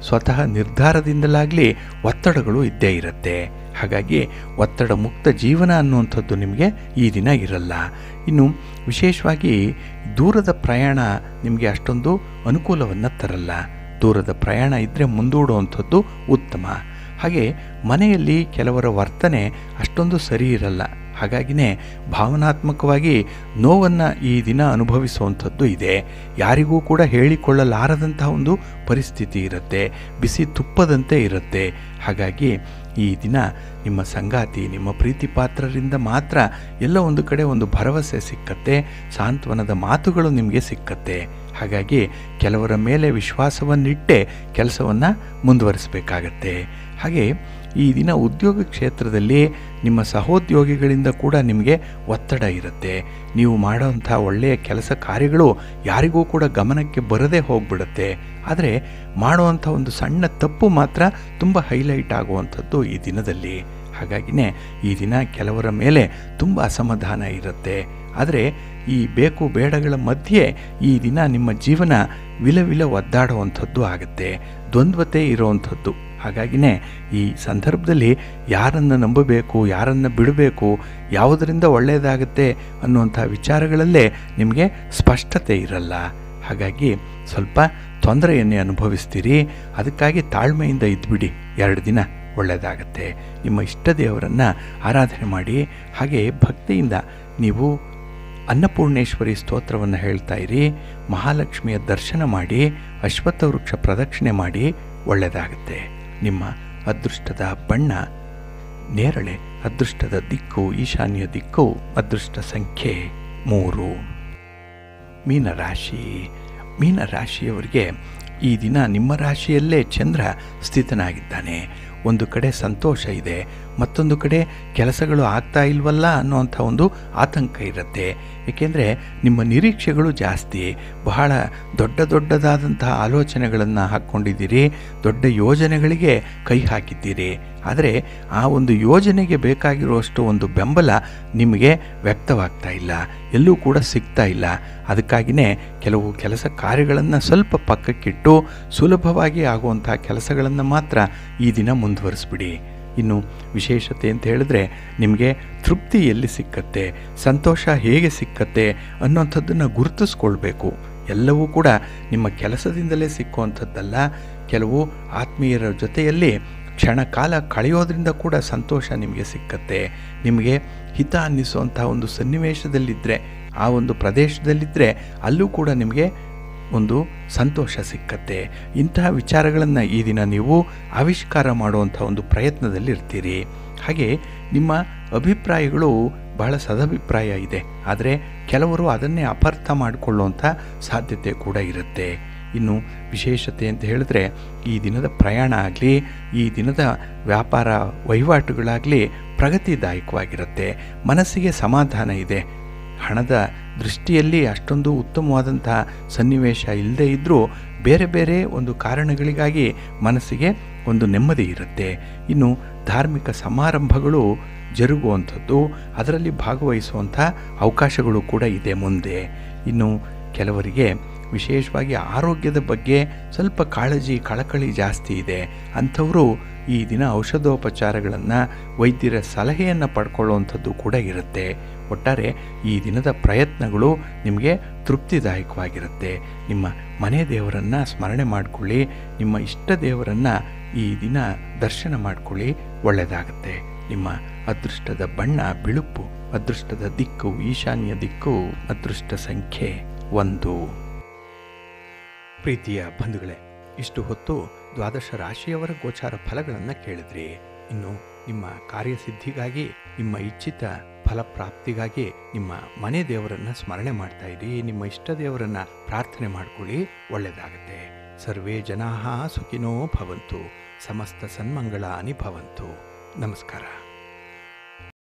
ಸ್ವತಃ ನಿರ್ಧಾರದಿಂದಲಾಗಲಿ ಒತ್ತಡಗಳು ಇದ್ದೇ ಇರುತ್ತೆ. ಹಾಗಾಗಿ ಒತ್ತಡ ಮುಕ್ತ ಜೀವನ ಅನ್ನುವಂಥದ್ದು ನಿಮಗೆ ಈ ದಿನ ಇರಲ್ಲ. ಇನ್ನು ವಿಶೇಷವಾಗಿ ದೂರದ ಪ್ರಯಾಣ ನಿಮಗೆ ಅಷ್ಟೊಂದು ಅನುಕೂಲವನ್ನು ತರಲ್ಲ. ದೂರದ ಪ್ರಯಾಣ ಇದ್ದರೆ ಮುಂದೂಡುವಂಥದ್ದು ಉತ್ತಮ. ಹಾಗೆ ಮನೆಯಲ್ಲಿ ಕೆಲವರ ವರ್ತನೆ ಅಷ್ಟೊಂದು ಸರಿ ಇರಲ್ಲ. ಹಾಗಾಗಿನೇ ಭಾವನಾತ್ಮಕವಾಗಿ ನೋವನ್ನು ಈ ದಿನ ಅನುಭವಿಸುವಂಥದ್ದು ಇದೆ. ಯಾರಿಗೂ ಕೂಡ ಹೇಳಿಕೊಳ್ಳಲಾರದಂತಹ ಒಂದು ಪರಿಸ್ಥಿತಿ ಇರುತ್ತೆ, ಬಿಸಿ ತುಪ್ಪದಂತೆ ಇರುತ್ತೆ. ಹಾಗಾಗಿ ಈ ದಿನ ನಿಮ್ಮ ಸಂಗಾತಿ, ನಿಮ್ಮ ಪ್ರೀತಿ ಪಾತ್ರರಿಂದ ಮಾತ್ರ ಎಲ್ಲ ಒಂದು ಕಡೆ ಒಂದು ಭರವಸೆ ಸಿಕ್ಕತ್ತೆ, ಸಾಂತ್ವನದ ಮಾತುಗಳು ನಿಮಗೆ ಸಿಕ್ಕತ್ತೆ. ಹಾಗಾಗಿ ಕೆಲವರ ಮೇಲೆ ವಿಶ್ವಾಸವನ್ನಿಟ್ಟೆ ಕೆಲಸವನ್ನು ಮುಂದುವರಿಸಬೇಕಾಗತ್ತೆ. ಹಾಗೆ ಈ ದಿನ ಉದ್ಯೋಗ ಕ್ಷೇತ್ರದಲ್ಲಿ ನಿಮ್ಮ ಸಹೋದ್ಯೋಗಿಗಳಿಂದ ಕೂಡ ನಿಮಗೆ ಒತ್ತಡ ಇರುತ್ತೆ. ನೀವು ಮಾಡೋವಂಥ ಒಳ್ಳೆಯ ಕೆಲಸ ಕಾರ್ಯಗಳು ಯಾರಿಗೂ ಕೂಡ ಗಮನಕ್ಕೆ ಬರದೇ ಹೋಗ್ಬಿಡುತ್ತೆ. ಆದರೆ ಮಾಡುವಂಥ ಒಂದು ಸಣ್ಣ ತಪ್ಪು ಮಾತ್ರ ತುಂಬ ಹೈಲೈಟ್ ಆಗುವಂಥದ್ದು ಈ ದಿನದಲ್ಲಿ. ಹಾಗಾಗಿನೇ ಈ ದಿನ ಕೆಲವರ ಮೇಲೆ ತುಂಬ ಅಸಮಾಧಾನ ಇರುತ್ತೆ. ಆದರೆ ಈ ಬೇಕು ಬೇಡಗಳ ಮಧ್ಯೆ ಈ ದಿನ ನಿಮ್ಮ ಜೀವನ ವಿಲವಿಲ ಒದ್ದಾಡುವಂಥದ್ದು ಆಗುತ್ತೆ, ದ್ವಂದ್ವತೆ ಇರುವಂಥದ್ದು. ಹಾಗಾಗಿನೇ ಈ ಸಂದರ್ಭದಲ್ಲಿ ಯಾರನ್ನು ನಂಬಬೇಕು, ಯಾರನ್ನು ಬಿಡಬೇಕು, ಯಾವುದರಿಂದ ಒಳ್ಳೆಯದಾಗುತ್ತೆ ಅನ್ನುವಂಥ ವಿಚಾರಗಳಲ್ಲೇ ನಿಮಗೆ ಸ್ಪಷ್ಟತೆ ಇರಲ್ಲ. ಹಾಗಾಗಿ ಸ್ವಲ್ಪ ತೊಂದರೆಯನ್ನೇ ಅನುಭವಿಸ್ತೀರಿ. ಅದಕ್ಕಾಗಿ ತಾಳ್ಮೆಯಿಂದ ಇದ್ಬಿಡಿ, 2 ದಿನ ಒಳ್ಳೆಯದಾಗತ್ತೆ. ನಿಮ್ಮ ಇಷ್ಟ ದೇವರನ್ನು ಆರಾಧನೆ ಮಾಡಿ. ಹಾಗೆ ಭಕ್ತಿಯಿಂದ ನೀವು ಅನ್ನಪೂರ್ಣೇಶ್ವರಿ ಸ್ತೋತ್ರವನ್ನು ಹೇಳ್ತಾ ಇರಿ, ಮಹಾಲಕ್ಷ್ಮಿಯ ದರ್ಶನ ಮಾಡಿ, ಅಶ್ವತ್ಥ ವೃಕ್ಷ ಪ್ರದಕ್ಷಿಣೆ ಮಾಡಿ, ಒಳ್ಳೆಯದಾಗುತ್ತೆ. ನಿಮ್ಮ ಅದೃಷ್ಟದ ಬಣ್ಣ ನೇರಳೆ, ಅದೃಷ್ಟದ ದಿಕ್ಕು ಈಶಾನ್ಯ ದಿಕ್ಕು, ಅದೃಷ್ಟ ಸಂಖ್ಯೆ 3. ಮೀನರಾಶಿ. ಮೀನರಾಶಿಯವರಿಗೆ ಈ ದಿನ ನಿಮ್ಮ ರಾಶಿಯಲ್ಲೇ ಚಂದ್ರ ಸ್ಥಿತನಾಗಿದ್ದಾನೆ. ಒಂದು ಕಡೆ ಸಂತೋಷ ಇದೆ, ಮತ್ತೊಂದು ಕಡೆ ಕೆಲಸಗಳು ಆಗ್ತಾ ಇಲ್ವಲ್ಲ ಅನ್ನೋವಂಥ ಒಂದು ಆತಂಕ ಇರುತ್ತೆ. ಏಕೆಂದರೆ ನಿಮ್ಮ ನಿರೀಕ್ಷೆಗಳು ಜಾಸ್ತಿ, ಬಹಳ ದೊಡ್ಡದಾದಂತಹ ಆಲೋಚನೆಗಳನ್ನು ಹಾಕ್ಕೊಂಡಿದ್ದೀರಿ, ದೊಡ್ಡ ಯೋಜನೆಗಳಿಗೆ ಕೈ ಹಾಕಿದ್ದೀರಿ. ಆದರೆ ಆ ಒಂದು ಯೋಜನೆಗೆ ಬೇಕಾಗಿರುವಷ್ಟು ಒಂದು ಬೆಂಬಲ ನಿಮಗೆ ವ್ಯಕ್ತವಾಗ್ತಾ ಇಲ್ಲ, ಎಲ್ಲೂ ಕೂಡ ಸಿಗ್ತಾ ಇಲ್ಲ. ಅದಕ್ಕಾಗಿಯೇ ಕೆಲವು ಕೆಲಸ ಕಾರ್ಯಗಳನ್ನು ಸ್ವಲ್ಪ ಪಕ್ಕಕ್ಕಿಟ್ಟು ಸುಲಭವಾಗಿ ಆಗುವಂಥ ಕೆಲಸಗಳನ್ನು ಮಾತ್ರ ಈ ದಿನ ಮುಂದುವರಿಸ್ಬಿಡಿ. ಇನ್ನು ವಿಶೇಷತೆ ಅಂತ ಹೇಳಿದ್ರೆ, ನಿಮಗೆ ತೃಪ್ತಿ ಎಲ್ಲಿ ಸಿಕ್ಕತ್ತೆ, ಸಂತೋಷ ಹೇಗೆ ಸಿಕ್ಕತ್ತೆ ಅನ್ನೋಂಥದ್ದನ್ನು ಗುರುತಿಸ್ಕೊಳ್ಬೇಕು. ಎಲ್ಲವೂ ಕೂಡ ನಿಮ್ಮ ಕೆಲಸದಿಂದಲೇ ಸಿಕ್ಕುವಂಥದ್ದಲ್ಲ. ಕೆಲವು ಆತ್ಮೀಯರ ಜೊತೆಯಲ್ಲಿ ಕ್ಷಣ ಕಾಲ ಕಳೆಯೋದ್ರಿಂದ ಕೂಡ ಸಂತೋಷ ನಿಮಗೆ ಸಿಕ್ಕತ್ತೆ. ನಿಮಗೆ ಹಿತ ಅನ್ನಿಸುವಂಥ ಒಂದು ಸನ್ನಿವೇಶದಲ್ಲಿದ್ದರೆ, ಆ ಒಂದು ಪ್ರದೇಶದಲ್ಲಿದ್ದರೆ ಅಲ್ಲೂ ಕೂಡ ನಿಮಗೆ ಒಂದು ಸಂತೋಷ ಸಿಕ್ಕತ್ತೆ. ಇಂತಹ ವಿಚಾರಗಳನ್ನು ಈ ದಿನ ನೀವು ಆವಿಷ್ಕಾರ ಮಾಡುವಂಥ ಒಂದು ಪ್ರಯತ್ನದಲ್ಲಿರ್ತೀರಿ. ಹಾಗೆ ನಿಮ್ಮ ಅಭಿಪ್ರಾಯಗಳು ಬಹಳ ಸದಭಿಪ್ರಾಯ ಇದೆ. ಆದರೆ ಕೆಲವರು ಅದನ್ನೇ ಅಪಾರ್ಥ ಮಾಡಿಕೊಳ್ಳುವಂಥ ಸಾಧ್ಯತೆ ಕೂಡ ಇರುತ್ತೆ. ಇನ್ನು ವಿಶೇಷತೆ ಅಂತ ಹೇಳಿದ್ರೆ, ಈ ದಿನದ ಪ್ರಯಾಣ ಆಗಲಿ, ಈ ದಿನದ ವ್ಯಾಪಾರ ವಹಿವಾಟುಗಳಾಗಲಿ ಪ್ರಗತಿದಾಯಕವಾಗಿರುತ್ತೆ. ಮನಸ್ಸಿಗೆ ಸಮಾಧಾನ ಇದೆ. ಹಣದ ದೃಷ್ಟಿಯಲ್ಲಿ ಅಷ್ಟೊಂದು ಉತ್ತಮವಾದಂಥ ಸನ್ನಿವೇಶ ಇಲ್ಲದೇ ಇದ್ದರೂ ಬೇರೆ ಬೇರೆ ಒಂದು ಕಾರಣಗಳಿಗಾಗಿ ಮನಸ್ಸಿಗೆ ಒಂದು ನೆಮ್ಮದಿ ಇರುತ್ತೆ. ಇನ್ನು ಧಾರ್ಮಿಕ ಸಮಾರಂಭಗಳು ಜರುಗುವಂಥದ್ದು, ಅದರಲ್ಲಿ ಭಾಗವಹಿಸುವಂಥ ಅವಕಾಶಗಳು ಕೂಡ ಇದೆ ಮುಂದೆ. ಇನ್ನು ಕೆಲವರಿಗೆ ವಿಶೇಷವಾಗಿ ಆರೋಗ್ಯದ ಬಗ್ಗೆ ಸ್ವಲ್ಪ ಕಳಕಳಿ ಜಾಸ್ತಿ ಇದೆ. ಅಂಥವರು ಈ ದಿನ ಔಷಧೋಪಚಾರಗಳನ್ನು, ವೈದ್ಯರ ಸಲಹೆಯನ್ನು ಪಡ್ಕೊಳ್ಳುವಂಥದ್ದು ಕೂಡ ಇರುತ್ತೆ. ಒಟ್ಟಾರೆ ಈ ದಿನದ ಪ್ರಯತ್ನಗಳು ನಿಮಗೆ ತೃಪ್ತಿದಾಯಕವಾಗಿರುತ್ತೆ. ನಿಮ್ಮ ಮನೆ ದೇವರನ್ನು ಸ್ಮರಣೆ ಮಾಡಿಕೊಳ್ಳಿ, ನಿಮ್ಮ ಇಷ್ಟ ದೇವರನ್ನು ಈ ದಿನ ದರ್ಶನ ಮಾಡಿಕೊಳ್ಳಿ, ಒಳ್ಳೆಯದಾಗುತ್ತೆ. ನಿಮ್ಮ ಅದೃಷ್ಟದ ಬಣ್ಣ ಬಿಳುಪು, ಅದೃಷ್ಟದ ದಿಕ್ಕು ಈಶಾನ್ಯ ದಿಕ್ಕು, ಅದೃಷ್ಟ ಸಂಖ್ಯೆ 1. ಪ್ರೀತಿಯ ಬಂಧುಗಳೇ, ಇಷ್ಟು ಹೊತ್ತು ದ್ವಾದಶ ರಾಶಿಯವರ ಗೋಚಾರ ಫಲಗಳನ್ನು ಕೇಳಿದ್ರಿ. ಇನ್ನು ನಿಮ್ಮ ಕಾರ್ಯಸಿದ್ಧಿಗಾಗಿ, ನಿಮ್ಮ ಇಚ್ಛಿತ ಫಲಪ್ರಾಪ್ತಿಗಾಗಿ ನಿಮ್ಮ ಮನೆ ದೇವರನ್ನು ಸ್ಮರಣೆ ಮಾಡ್ತಾ ಇರಿ, ನಿಮ್ಮ ಇಷ್ಟ ದೇವರನ್ನು ಪ್ರಾರ್ಥನೆ ಮಾಡ್ಕೊಳ್ಳಿ, ಒಳ್ಳೆಯದಾಗತ್ತೆ. ಸರ್ವೇ ಜನಾಃ ಸುಖಿನೋ ಭವಂತು, ಸಮಸ್ತ ಸನ್ಮಂಗಳಾನಿ ಭವಂತು. ನಮಸ್ಕಾರ.